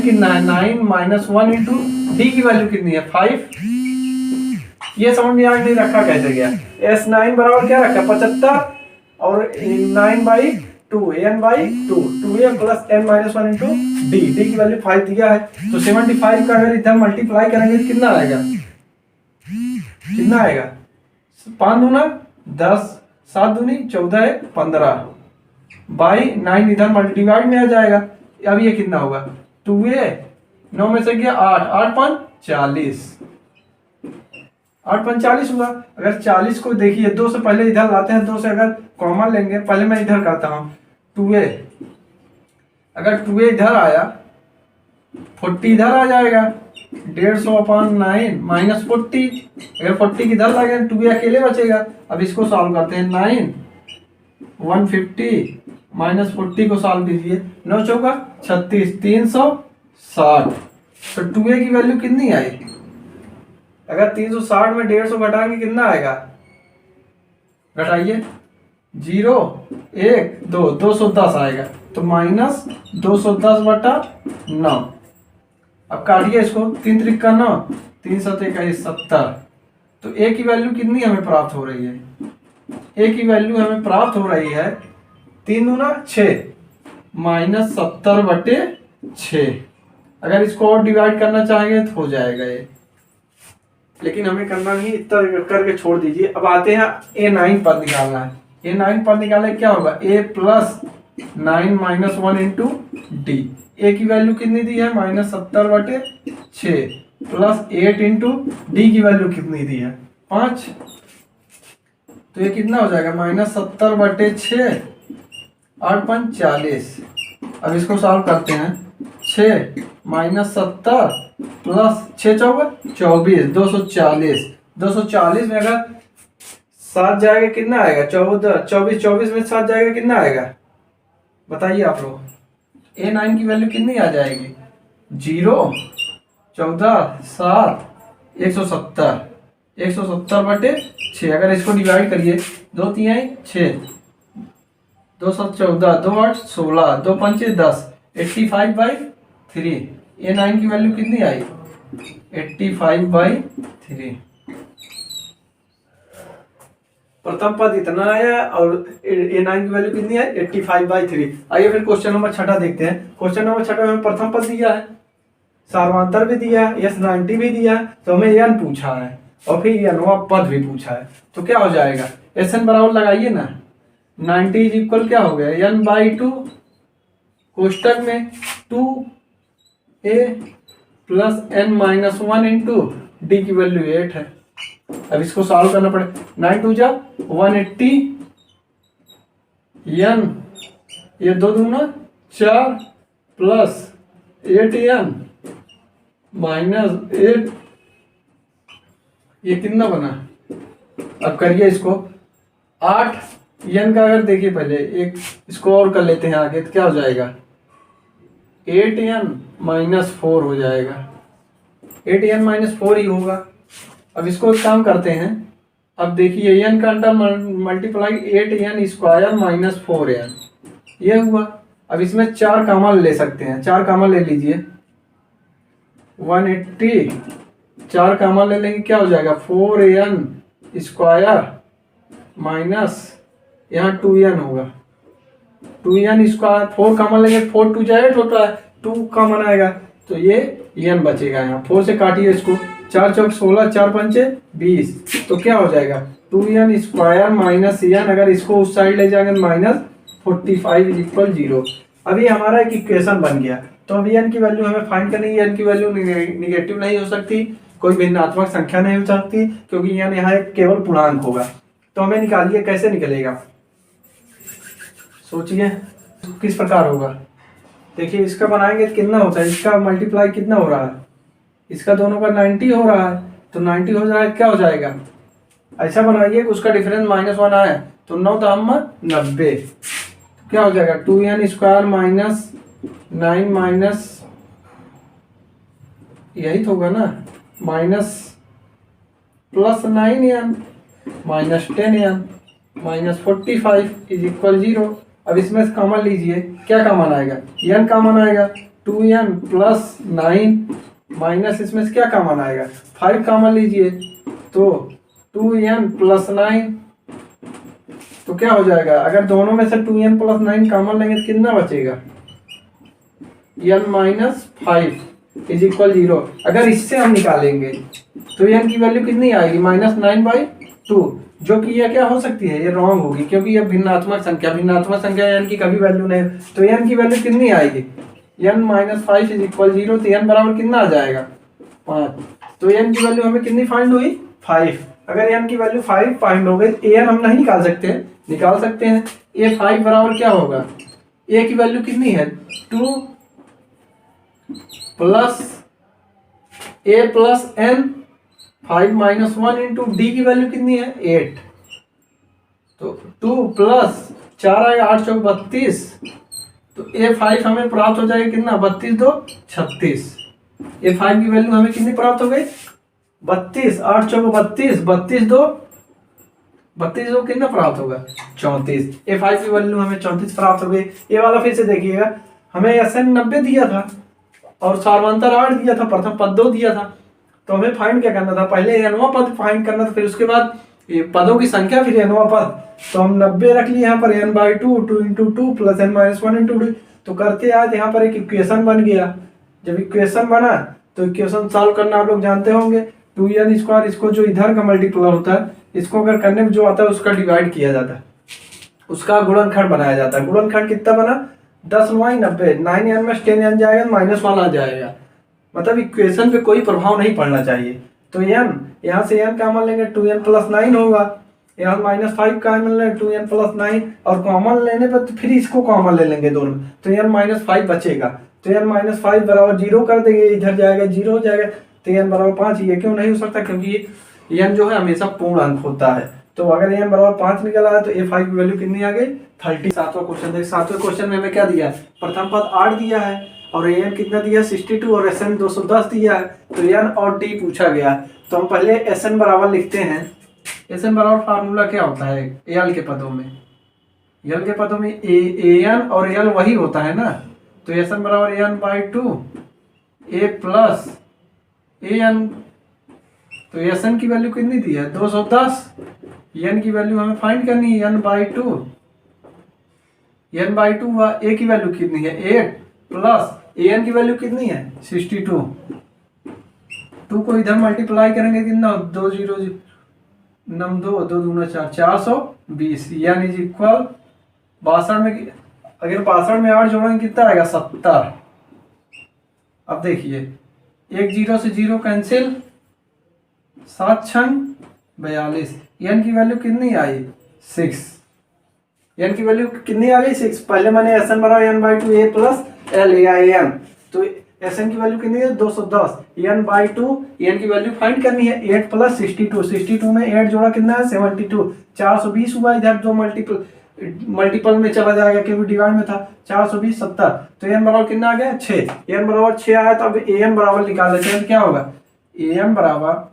कितना है? 9 माइनस 1 इंटू डी की वैल्यू कितनी है? 5 ये समझ में आग नहीं रखा कैसे गया। S9 बराबर क्या रखा 75 और 9/2 n/2 2a plus n-1 into D की वैल्यू 5 दिया है। तो 75 का अगर इधर मल्टीप्लाई करेंगे तो कितना आएगा, कितना आएगा 5 दूना 10 7 दूनी 14 15 बाई 9 इधर मल्टीप्लाई में आ जाएगा। अब ये कितना होगा 2a 9 में से गया 8 8 5 40 8 5 40 हुआ। अगर 40 को देखिए 2 से पहले इधर लाते हैं, 2 से अगर कॉमन लेंगे, पहले मैं इधर करता हूं 2a, अगर 2a इधर आया 40 इधर आ जाएगा 150/9 माइनस 40, अगर 40 किधर लगे 2a अकेले बचेगा। अब इसको सॉल्व करते हैं 9 150 माइनस 40 को सॉल्व कीजिए 9 चौका 36 360। तो 2a की वैल्यू कितनी आई, अगर 360 में 150 घटाएंगे कितना आएगा, घटाइए 0 1 2 210 आएगा। तो माइनस 210/9। अब काटिए इसको 3 त्रिक का 9 3 7 21 70। तो a की वैल्यू कितनी हमें प्राप्त हो रही है, a की वैल्यू हमें प्राप्त हो रही है 3 दूना 6 माइनस 70/6। अगर इसको और डिवाइड करना चाहेंगे तो हो जाएगा ये, लेकिन हमें करना नहीं, इतना करके छोड़ दीजिए। अब आते हैं a9 पर निकालना है। a9 पर निकाले क्या होगा a plus 9 minus 1 into D. A की वैल्यू कितनी दी है -70/6 प्लस 8 इंटू डी की वैल्यू कितनी दी है 5। तो ये कितना हो जाएगा -70/6 8 5 40। अब इसको सॉल्व करते हैं 6 माइनस 70 प्लस 6 चौका 24 240। 240 में अगर 7 जाएगा कितना आएगा 14 24 24 में 7 जाएगा कितना आएगा बताइए आप लोग। a9 की वैल्यू कितनी आ जाएगी 0 14 7 170 170/6। अगर इसको डिवाइड करिए 2 3 6 2 7 14 2 8 16 2 5 10 85/3। a9 की वैल्यू कितनी आई 85/3। प्रथम पद इतना आया और a9 की वैल्यू कितनी है 85/3। आइए फिर क्वेश्चन नंबर 6 देखते हैं। क्वेश्चन नंबर 6 में प्रथम पद दिया है, सार्वंतर भी दिया है, S90 भी दिया है, तो हमें n पूछा है और फिर nवां पद भी पूछा है। तो क्या हो जाएगा Sn बराबर लगाइए ना 90 इज इक्वल क्या हो गया n/2 कोष्टक में 2a plus n-1 into D की वैल्यू 8 है। अब इसको सॉल्व करना पड़े 9 2 जा 180 n ये 2 दूना 4 प्लस 8n माइनस 8 ये कितना बना। अब करिए इसको 8 n का अगर देखिए पहले एक इसको और कर लेते हैं आगे तो क्या हो जाएगा 8n माइनस 4 हो जाएगा 8n माइनस 4 ही होगा। अब इसको एक काम करते हैं, अब देखिए n का under multiply 8n square minus 4n ये हुआ। अब इसमें 4 कॉमन ले सकते हैं, 4 कॉमन ले लीजिए 180 4 कॉमन ले लेंगे क्या हो जाएगा 4n स्क्वायर माइनस यहाँ 2n होगा 2n स्क्वायर 4 कॉमन लेंगे 4 2 जाएगा छोटा 2 कॉमन आएगा तो ये n बचेगा। यहाँ 4 से काटिए इसको 4 चौक 16 4 पंचे 20 तो क्या हो जाएगा 2n स्क्वायर माइनस n। अगर इसको उस साइड ले जाएंगे -45 इज इक्वल 0। अभी हमारा एक इक्वेशन बन गया। तो अभी n की वैल्यू हमें फाइंड करनी है। n की वैल्यू निगेटिव नहीं हो सकती, कोई भिन्नात्मक संख्या नहीं हो सकती क्योंकि n यहाँ एक केवल पूर्णांक होगा। तो हमें निकालिए कैसे निकलेगा, सोचिए किस प्रकार होगा। देखिए इसका बनाएंगे तो कितना होता है, इसका मल्टीप्लाई कितना हो रहा है, इसका दोनों का 90 हो रहा है तो 90 हो जाए क्या हो जाएगा ऐसा बनाइए उसका डिफरेंस -1 आए तो 9 दाम 90 क्या हो जाएगा 2n स्क्वायर माइनस 9 माइनस यही तो होगा ना minus plus 9n minus 10n minus 45 is equal 0। अब इसमें से कॉमन लीजिए क्या कॉमन आएगा n कॉमन आएगा 2n प्लस 9 माइनस इसमें से क्या कॉमन आएगा 5 कॉमन लीजिए तो 2n+9, तो क्या हो जाएगा, अगर दोनों में से 2n+9 कॉमन लेंगे तो कितना बचेगा, n-5 = 0। अगर इससे हम निकालेंगे तो n की वैल्यू कितनी आएगी, -9/2, जो कि ये क्या हो सकती है, ये रॉन्ग होगी क्योंकि ये भिन्नात्मक संख्या n की कभी वैल्यू नहीं, तो n की वैल्यू कितनी आएगी, n-5 = 0, तो n बराबर कितना आ जाएगा, 5। तो n की वैल्यू हमें कितनी फाइंड हुई, 5। अगर n की वैल्यू 5 फाइंड हो गई, an हम नहीं निकाल सकते हैं। a 5 बराबर क्या होगा, a की वैल्यू कितनी है, 2 + a + n, 5 - 1 इंटू d की वैल्यू कितनी है, 8। तो 2 + 4 आएगा, 8 × 4 = 32। तो a5 हमें प्राप्त हो जाएगा कितना, 32 × 2 = 36। a5 की वैल्यू हमें कितनी प्राप्त हो गई, 32, 8 × 4 = 32, 32 2 कितना प्राप्त होगा, 34। a5 की वैल्यू हमें 34 प्राप्त हो गई। ये वाला फिर से देखिएगा, हमें SN 90 दिया था और सार्वंतर 8 दिया था, प्रथम पद 2 दिया था, तो हमें फाइंड क्या करना था, पहले nवां पद फाइंड करना था, फिर उसके बाद ये पदों की संख्या, फिर nवां पद। तो हम 90 रख लिए यहाँ पर, n/2 2 × 2 + n-1 × 2। तो करते आज यहाँ पर एक इक्वेशन बन गया। जब इक्वेशन बना तो इक्वेशन सॉल्व करना आप लोग जानते होंगे, 2n², इसको जो इधर का मल्टीप्लाई होता है, इसको अगर करने में जो आता है उसका डिवाइड किया जाता है, उसका गुणनखंड बनाया जाता है। गुणनखंड कितना बना, 10 9 90, 9n में 10n जाएगा, -1 आ जाएगा, मतलब इक्वेशन पे कोई प्रभाव नहीं पड़ना चाहिए। तो n, यहाँ से n कॉमन लेंगे, 2n+9 होगा, यहाँ -5 कॉमन लेंगे, 2n+9, और कॉमन लेने पर तो फिर इसको कॉमन ले लेंगे दोनों, तो n-5 बचेगा। तो n-5 बराबर 0 कर देंगे, इधर जाएगा 0 हो जाएगा, तो n बराबर 5। ये क्यों नहीं हो सकता, क्योंकि n जो है हमेशा पूर्ण अंक होता है। तो अगर n बराबर 5 निकल आया तो a5 की वैल्यू कितनी आ गई, 30। 7वां क्वेश्चन देख, 7वें क्वेश्चन में हमें क्या दिया है, प्रथम पद 8 दिया है और an कितना दिया है, 62, और SN 210 दिया है। तो n और t पूछा गया है, तो हम पहले SN बराबर लिखते हैं। SN बराबर फार्मूला क्या होता है, l के पदों में, l के पदों में an और l वही होता है ना, तो SN बराबर n/2 a + an। तो SN की वैल्यू कितनी दी है, 210। n की वैल्यू हमें फाइंड करनी है, n/2 व a की वैल्यू कितनी है, 8, प्लस an की वैल्यू कितनी है, 62। 2 को इधर मल्टीप्लाई करेंगे कितना, 2 0 9 2 2 दूना 4, 420, यानी इक्वल 62 में, अगर 62 में 8 जोड़ेंगे कितना आएगा, 70। अब देखिए, एक 0 से 0 कैंसिल, 7 × 42, n की वैल्यू कितनी आई, 6। n की वैल्यू कितनी आ गई, 6। पहले मैंने SN बराबर n/2 a + l या an, तो SN की वैल्यू कितनी है, 210। n/2, n की वैल्यू फाइंड करनी है, 8 + 62, 62 में 8 जोड़ा कितना है, 72, 420 हुआ, इधर दो मल्टीपल में चला जाएगा क्योंकि डिवाइड में था, 420 70, तो n बराबर कितना आ गया, 6। n बराबर 6 आया, तो अब an बराबर निकाल लेते हैं, क्या होगा, an बराबर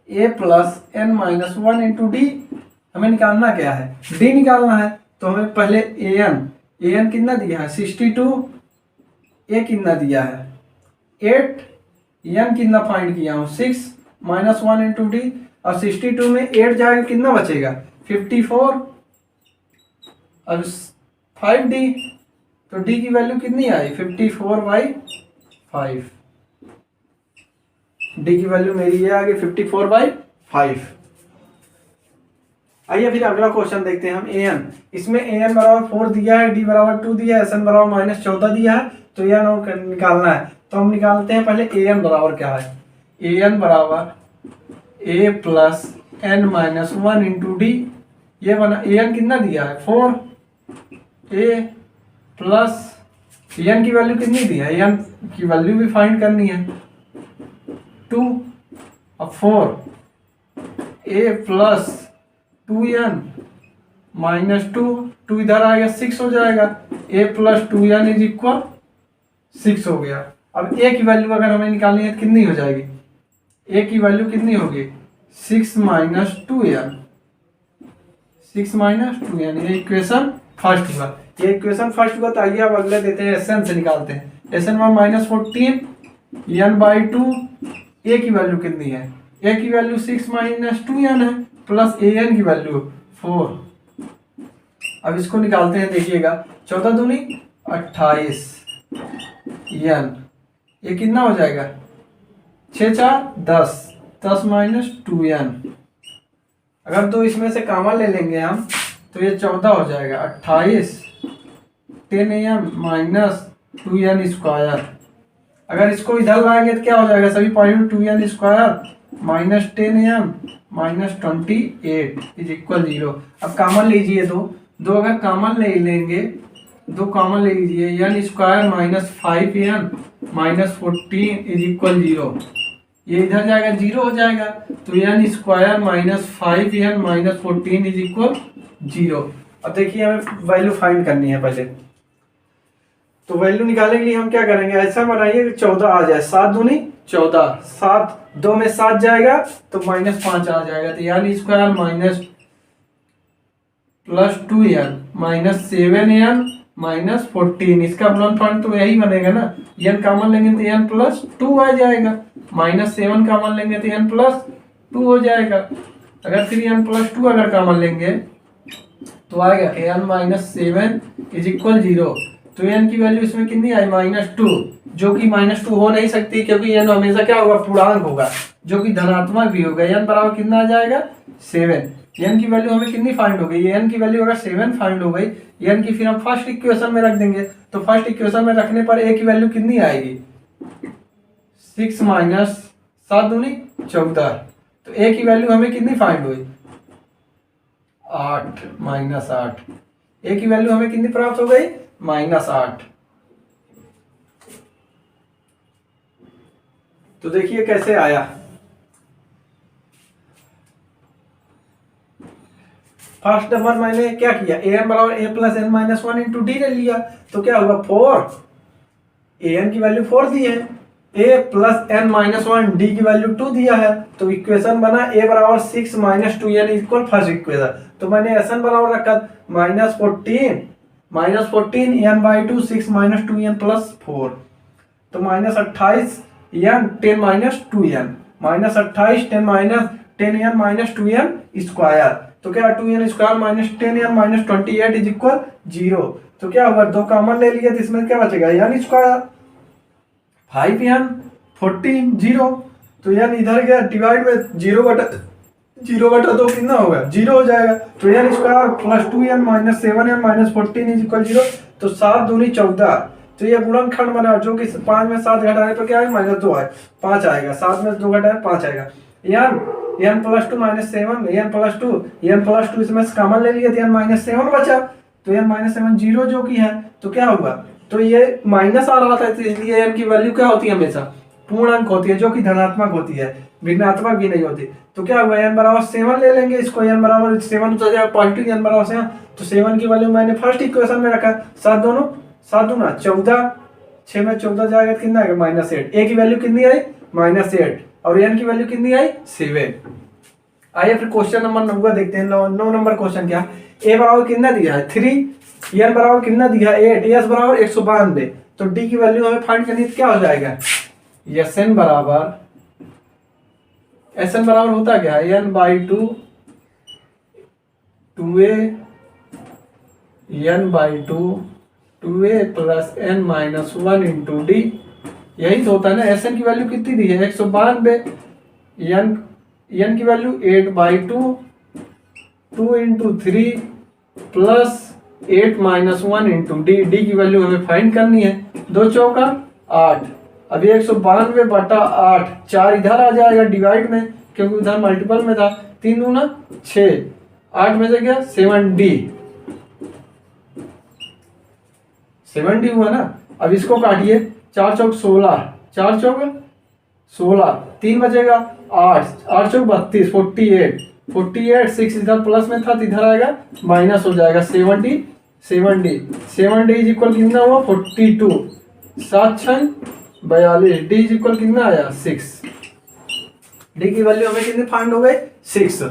a + n-1 × d। हमें निकालना क्या है, d निकालना है, तो हमें पहले an कितना दिया है, 62, a कितना दिया है, 8, n कितना फाइंड किया हूँ, 6 - 1 × d, और 62 में 8 जाएगा कितना बचेगा, 54, अब 5d, तो d की वैल्यू कितनी आई, 54/5। d की वैल्यू मेरी ये आ गई 54/5। आइए फिर अगला क्वेश्चन देखते हैं हम, an। इसमें an बराबर 4 दिया है, d बराबर 2 दिया है, SN बराबर -14 दिया है, तो an और निकालना है। तो हम निकालते हैं पहले an बराबर क्या है, an बराबर a + n-1 × d। ये बना, an कितना दिया है, 4, a + n की वैल्यू कितनी दी है, n की वैल्यू भी फाइंड करनी है, 2, अब 4, a + 2n -2 इधर आएगा, 6 हो जाएगा, a + 2n = 6 हो गया। अब a की वैल्यू अगर हमें निकालनी है तो कितनी हो जाएगी, a की वैल्यू कितनी होगी, 6 - 2n, 6 - 2n, ये इक्वेशन फर्स्ट हुआ। ये इक्वेशन फर्स्ट हुआ, तो आइए अब अगले देते हैं, SN से निकालते हैं। SN में -14 n/2, a की वैल्यू कितनी है, ए की वैल्यू 6 माइनस 2n है, प्लस ए एन की वैल्यू 4। अब इसको निकालते हैं, देखिएगा 14 दूनी 28 एन, ये कितना हो जाएगा 6 4 10, 10 माइनस 2n। अगर तो इसमें से कॉमन ले लेंगे हम तो ये 14 हो जाएगा, 28 10am माइनस 2n स्क्वायर। अगर इसको इधर लाएंगे तो क्या हो जाएगा, सभी point 2n square minus 10am minus 28 is equal 0। अब कॉमन लीजिए, दो अगर कॉमन ले लेंगे, दो कॉमन ले लीजिए, n square minus 5n minus 14 is equal 0। ये इधर जाएगा 0 हो जाएगा, तो n square minus 5n minus 14 is equal 0। अब देखिए हमें वैल्यू फाइंड करनी है पहले, तो वैल्यू निकालने के लिए हम क्या करेंगे, ऐसा बनाइए कि 14 आ जाए, 7 दूनी 14, 7 2 में 7 जाएगा तो माइनस 5 आ जाएगा, तो n square minus plus 2n minus 7n minus 14, इसका गुणनफल तो यही बनेगा ना, n कॉमन लेंगे तो n प्लस 2 आ जाएगा, माइनस 7 कॉमन लेंगे तो n प्लस 2 हो जाएगा। अगर फिर n प्लस 2 अगर कॉमन लेंगे तो आएगा n माइनस 7 इज इक्वल 0। तो n की वैल्यू इसमें कितनी आई, -2, जो कि -2 हो नहीं सकती क्योंकि n हमेशा क्या होगा, पूर्णांक होगा, जो कि धनात्मक भी होगा। n बराबर कितना आ जाएगा 7। n की वैल्यू हमें कितनी फाइंड हो गई, n की वैल्यू अगर 7 फाइंड हो गई, n की फिर हम फर्स्ट इक्वेशन में रख देंगे, तो फर्स्ट इक्वेशन में रखने पर a की वैल्यू कितनी आएगी, 6 माइनस 7 दूनी 14, तो a की वैल्यू हमें कितनी फाइंड हुई 8 माइनस 8, a की वैल्यू हमें कितनी प्राप्त हो गई -8। तो देखिए कैसे आया, फर्स्ट नंबर मैंने क्या किया, an बराबर a plus n minus 1 into D ले लिया, तो क्या होगा 4, an की वैल्यू 4 दी है, a plus n minus 1 d की वैल्यू 2 दिया है, तो इक्वेशन बना a बराबर 6 minus 2n equal first equation. तो मैंने एन बराबर रखा -14 n by 2, 6 minus 2n plus 4, तो -28 n 10 minus 2n minus 28 10 minus 10n minus 2n square, तो क्या 2n square minus 10n minus 28 is equal 0। तो क्या होगा, दो कॉमन ले लिए तो इसमें क्या बचेगा n स्क्वायर 5n 14 0, तो n इधर गया डिवाइड में 0/2 कितना होगा 0 हो जाएगा, तो n square plus 2n minus 7n minus 14 is equal 0। तो 7 दूनी 14, तो ये गुणनखंड बना, जो कि 5 में 7 घटाए तो क्या है -2 है, 5 आएगा, 7 में 2 घटाए 5 आएगा, n plus 2 minus 7 n plus 2 इसमें कॉमन ले लिए तो n माइनस 7 बचा, तो n माइनस 7 0 जो कि है, तो क्या होगा, तो ये माइनस आ रहा था, इसलिए n की वैल्यू क्या होती है हमेशा पूर्णांक होती है, जो कि धनात्मक होती है, ऋणात्मक भी नहीं होती। तो क्या हुआ, n बराबर 7 ले लेंगे, इसको n बराबर 7 तो जाएगा पॉजिटिव, n बराबर 7, तो 7 की वैल्यू मैंने फर्स्ट इक्वेशन में रखा, 7 दूना 14, 6 में 14 जाएगा तो कितना आएगा -8, a की वैल्यू कितनी आई -8 और n की वैल्यू कितनी आई 7। आइए फिर क्वेश्चन नंबर 9 देखते हैं। 9 नंबर क्वेश्चन क्या, a बराबर कितना दिया है 3, n बराबर कितना दिया है 8, s बराबर 192, तो d की वैल्यू हमें फाइंड करनी है, क्या हो जाएगा Sn बराबर होता क्या है n by 2 2a n by 2 2a plus n minus 1 into D, यही तो होता है ना। Sn की वैल्यू कितनी दी है 192, n की value 8 by 2 into 3 plus 8 minus 1 into D, D की वैल्यू हमें फाइंड करनी है, 2 चौका 8, अभी 192/8, 4 इधर आ जाएगा डिवाइड में क्योंकि उधर मल्टीपल में था, 3 दूना 6, 8 में से क्या 7d हुआ ना। अब इसको काटिए, 4 चौक 16, 4 चौक 16, 3 बचेगा 8, 8 चौक 32, 48, 6 इधर प्लस में था तो इधर आएगा माइनस हो जाएगा 7d इज इक्वल कितना हुआ 42, 7 6 42, डी इज इक्वल कितना आया 6, डी की वैल्यू हमें कितनी फाइंड हो गई 6।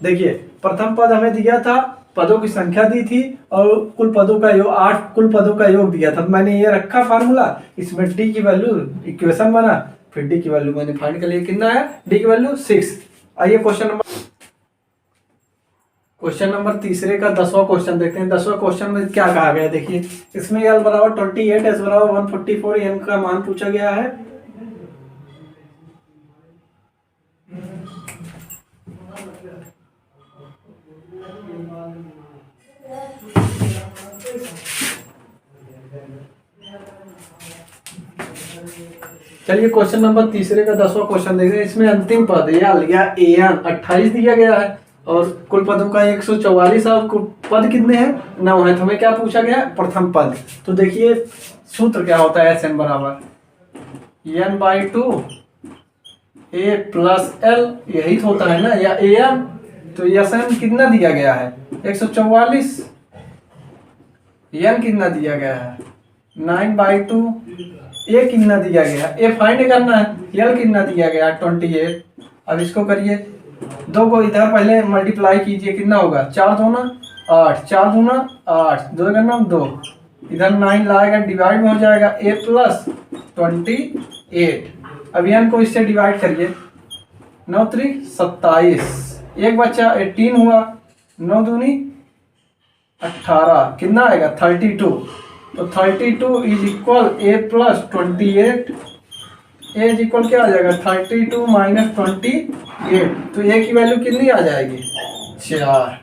देखिए प्रथम पद हमें दिया था, पदों की संख्या दी थी और कुल पदों का योग 8 कुल पदों का योग दिया था, तो मैंने ये रखा फार्मूला, इसमें डी की वैल्यू इक्वेशन बना, फिर डी की वैल्यू मैंने फाइंड कर लिया, कितना है डी की वैल्यू 6। आइए क्वेश्चन नंबर तीसरे का 10वां क्वेश्चन देखते हैं। 10वां क्वेश्चन में क्या कहा गया देखिए, इसमें एल बराबर 28, एस बराबर 144, एन का मान पूछा गया है। चलिए क्वेश्चन नंबर तीसरे का 10वां क्वेश्चन देखते हैं। इसमें अंतिम पद एल या एन 28 दिया गया है और कुल पदों का 144 है और कुल पद कितने हैं 9 है। तो हमें क्या पूछा गया प्रथम पद। तो देखिए सूत्र क्या होता है, एस एन बराबर n by two a plus l, यही तो होता है ना, या ए एन। तो एस एन कितना दिया गया है 144, एन कितना दिया गया है 9/2, ए कितना दिया गया, ए फाइंड करना है, एल कितना दिया गया 28। अब इसको करिए, दो को इधर पहले मल्टीप्लाई कीजिए, कितना होगा 4 दूना 8, 4 दूना 8, 2 का नाम 2, इधर 9 लाएगा डिवाइड में हो जाएगा ए प्लस 28। अब एन को इससे डिवाइड करिए, 9 3 27, एक बच्चा 18 हुआ, 9 दूनी 18, कितना आएगा 32। तो 32 is equal A plus 28, A is equal क्या आ जाएगा 32 माइनस 28। तो ए की वैल्यू कितनी आ जाएगी 4।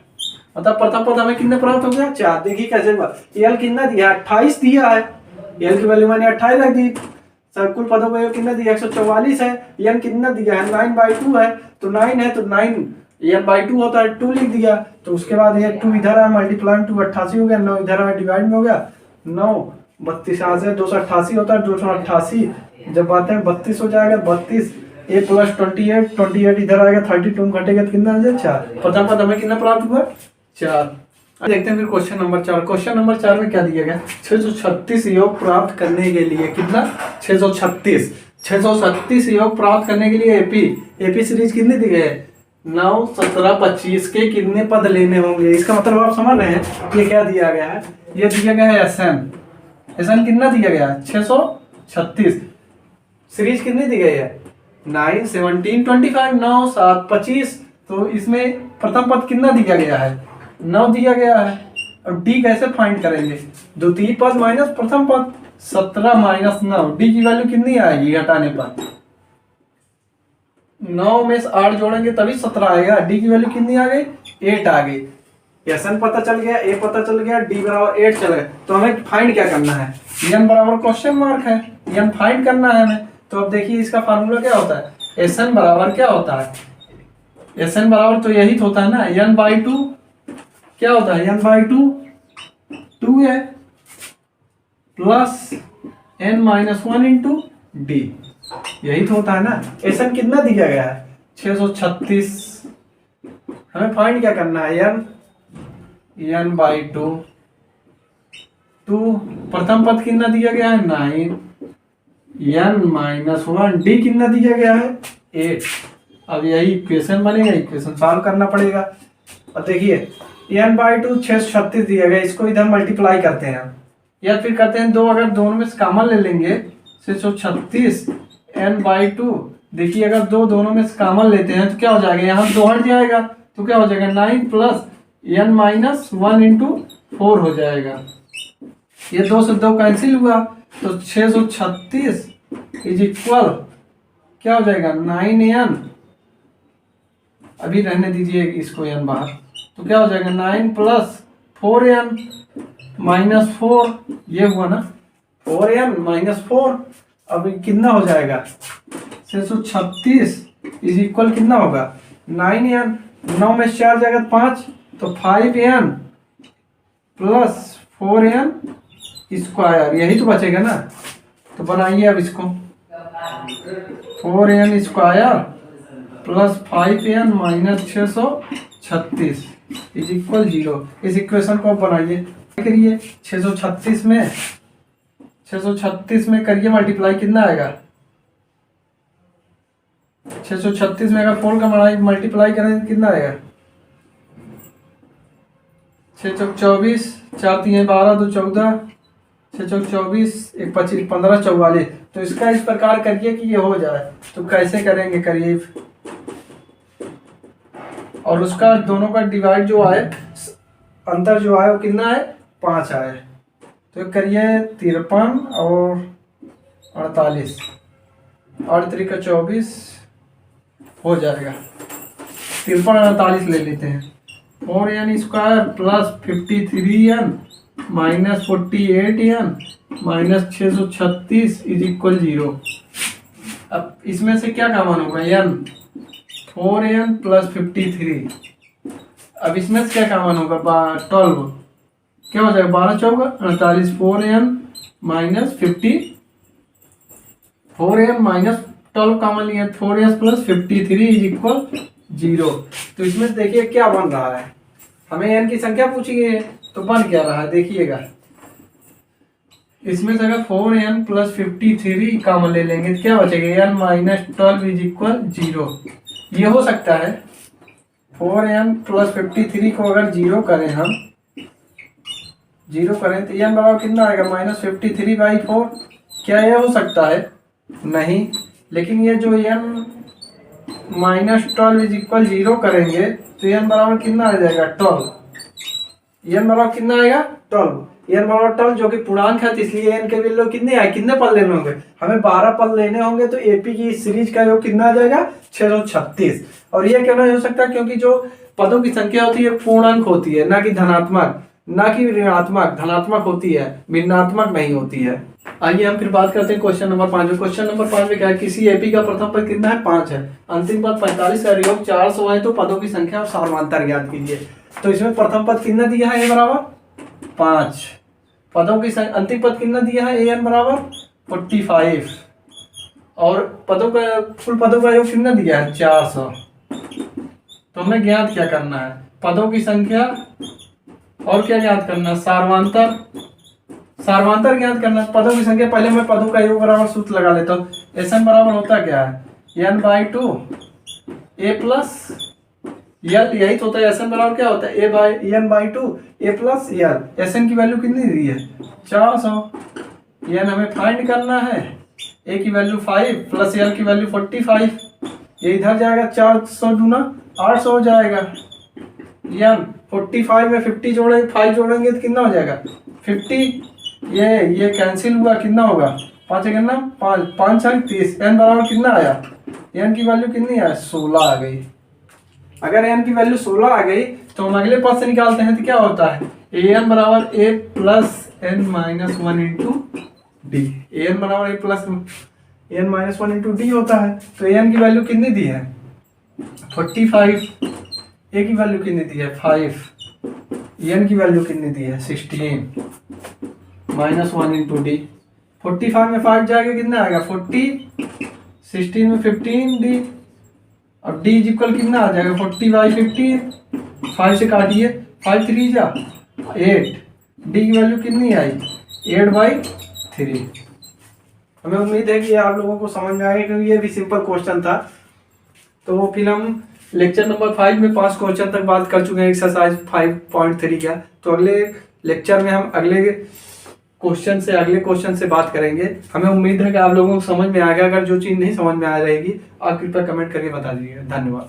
मतलब प्रथम पद हमें कितने प्राप्त हो गया 4। देखिए कैसे एल कितना दिया 28 दिया है, एल की वैल्यू मैंने 28 रख दी। सब कुल पदों को कितना दिया 144 है, एन कितना दिया है 9/2 है, तो 9 है तो 9 n/2 होता है 2 लिख दिया। तो उसके बाद ये 2 इधर है मल्टीप्लाई 2 88 हो गया, 9 इधर है डिवाइड में हो गया, 9 32 से 288 होता है, 288 जब बात है 32 हो जाएगा, 32 ए प्लस 28 इधर आएगा, 32 घटेगा तो कितना आ जाएगा 4। प्रथम पद हमें कितना प्राप्त हुआ 4। देखते हैं फिर क्वेश्चन नंबर 4। क्वेश्चन नंबर 4 में क्या दिया गया 636 योग प्राप्त करने के लिए, कितना 636 योग प्राप्त करने के लिए एपी सीरीज कितनी दी गई है 9 17 25 के कितने पद लेने होंगे। इसका मतलब आप समझ रहे हैं ये क्या दिया गया है, ये दिया गया है एसएन कितना दिया गया है 636, सीरीज कितनी दी गई है 9 17 25, 9 7 25। तो इसमें प्रथम पद कितना दिया गया है 9 दिया गया है। और डी कैसे फाइंड करेंगे, द्वितीय पद माइनस प्रथम पद, 17 माइनस 9, डी की वैल्यू कितनी आएगी हटाने पर 9 में से 8 जोड़ेंगे तभी 17 आएगा, डी की वैल्यू कितनी आ गई 8 आ गई। एसएन पता चल गया, ए पता चल गया, डी बराबर 8 चल गया। तो हमें फाइंड क्या करना है, एन बराबर क्वेश्चन मार्क है, एन फाइंड करना है हमें। तो अब देखिए इसका फार्मूला क्या होता है, एसएन बराबर क्या होता है, एसएन बराबर तो यही तो होता है ना n/2, क्या होता है n/2 2 है प्लस n-1 इंटू डी, यही तो होता है ना। एसएन कितना दिया गया है 636, हमें फाइंड क्या करना है n/2, प्रथम पद कितना दिया गया है 9, n-1, डी कितना दिया गया है 8। अब यही इक्वेशन बनेगा, इक्वेशन सॉल्व करना पड़ेगा। अब देखिए n/2 636 दिया गया, इसको इधर मल्टीप्लाई करते हैं या फिर करते हैं 2, अगर दोनों में से कॉमन ले लेंगे 636 n/2। देखिए अगर दोनों में से कॉमन लेते हैं तो क्या हो जाएगा, यहाँ 2 हट जाएगा तो क्या हो जाएगा 9 प्लस n-1 इंटू 4 हो जाएगा। ये 2 से 2 कैंसिल हुआ तो 636 इज इक्वल क्या हो जाएगा 9n, अभी रहने दीजिए इसको n बाहर, तो क्या हो जाएगा 9 प्लस 4n माइनस 4, ये हुआ ना 4n माइनस 4। अब कितना हो जाएगा 636 इज इक्वल कितना होगा 9n, 9 में 4 जाएगा 5, तो 5n प्लस 4n स्क्वायर, यही तो बचेगा ना। तो बनाइए अब इसको 4n square plus 5n minus 636 is equal 0। इस इक्वेशन को बनाइए, करिए 636 में करिए मल्टीप्लाई, कितना आएगा 636 में अगर 4 का मल्टीप्लाई करें तो कितना आएगा 6 चौक 24, 4 3 12 2 14, 6 चौक 24 1 25 15 44। तो इसका इस प्रकार करिए कि ये हो जाए। तो कैसे करेंगे करीब, और उसका दोनों का डिवाइड जो आए, अंतर जो आए वो कितना है, 5 आए। तो करिए 53 और 48, 8 3 का 24 हो जाएगा। 53 और 48 ले लेते हैं। 4n square plus 53n minus 48n minus 636 is equal 0। अब इसमें से क्या कॉमन होगा, n, 4n प्लस 53। अब इसमें से क्या कॉमन होगा, 12, क्या हो जाएगा, 12 चौका 48, 4n minus 50, 4n minus 12 common लिया, 4s प्लस 53 इज इक्वल 0। तो इसमें देखिए क्या बन रहा है, हमें n की संख्या पूछी है तो बन क्या रहा है, देखिएगा। इसमें से अगर 4n प्लस 53 कॉमन ले लेंगे तो क्या बचेगा, n माइनस 12 इज इक्वल 0। ये हो सकता है 4n प्लस 53 को अगर 0 करें, हम 0 करें तो n बराबर कितना आएगा, माइनस 53/4। क्या यह हो सकता है, नहीं। लेकिन ये जो n माइनस 12 इज इक्वल 0 करेंगे तो n बराबर कितना आ जाएगा, 12। n बराबर कितना आएगा, 12। n बराबर 12 जो कि पूर्णांक है, तो इसलिए n के वैल्यू कितने आए, कितने पद लेने होंगे, हमें 12 पद लेने होंगे। तो एपी की इस सीरीज का योग कितना आ जाएगा, 636। और ये क्यों नहीं हो सकता, क्योंकि जो पदों की संख्या होती है पूर्णांक होती है, ना कि धनात्मक, ना कि ऋणात्मक। धनात्मक होती है, भिन्नात्मक नहीं होती है। आइए हम फिर बात करते हैं क्वेश्चन नंबर 5 में। क्वेश्चन नंबर 5 में क्या है, किसी एपी का प्रथम पद कितना है, 5 है। अंतिम पद 45 का योग 400 है। तो पदों की संख्या और सार्वधानिक ज्ञात कीजिए। तो इसमें प्रथम पद कितना दिया है, a बराबर 5। पदों की अंतिम पद कितना दिया है, an बराबर 45। और पदों का कुल पदों का योग कितना दिया है, 400। तो हमें ज्ञात क्या करना है, पदों की संख्या और क्या ज्ञात करना है, सार्वधानिक ज्ञात करना है। पदों की संख्या, पहले मैं पदों का योग बराबर सूत्र लगा लेता हूँ। एसएन बराबर होता क्या है, n/2 a प्लस यल, यही तो होता है। एसएन बराबर क्या होता है, n/2 a plus l. S n की वैल्यू कितनी दी है, 400। n हमें फाइंड करना है, a की वैल्यू 5 प्लस यल की वैल्यू 45। ये इधर जाएगा, 400 दूना 800 हो जाएगा। n 45 में 50 जोड़ेंगे, 5 जोड़ेंगे तो कितना हो जाएगा, 50। ये कैंसिल हुआ, कितना होगा, 5 करना 5 5 30। n बराबर कितना आया, n की वैल्यू कितनी है, 16 आ गई। अगर n की वैल्यू 16 आ गई तो हम अगले पद से निकालते हैं। तो क्या होता है, an बराबर a plus n minus 1 into D. an बराबर a plus n minus 1 into D होता है। तो an की वैल्यू कितनी दी है, 45। a की वैल्यू कितनी दी है, 5। n की वैल्यू कितनी दी है, 16 माइनस 1 इंटू डी। 45 में 5 जाएगा, कितना आएगा, 40। 16 में 15 डी। अब डी इज इक्वल कितना आ जाएगा, 40/15। 5 से काटिए, 5 3 जा 8। डी की वैल्यू कितनी आई, 8/3। हमें उम्मीद है कि आप लोगों को समझ में आएगा, क्योंकि ये भी सिंपल क्वेश्चन था। तो फिर हम लेक्चर नंबर 5 में 5 क्वेश्चन तक बात कर चुके हैं, एक्सरसाइज 5.3 का। तो अगले लेक्चर में हम अगले क्वेश्चन से बात करेंगे। हमें उम्मीद है कि आप लोगों को समझ में आ गया। अगर जो चीज़ नहीं समझ में आ रहेगी, आप कृपया कमेंट करके बता दीजिएगा। धन्यवाद।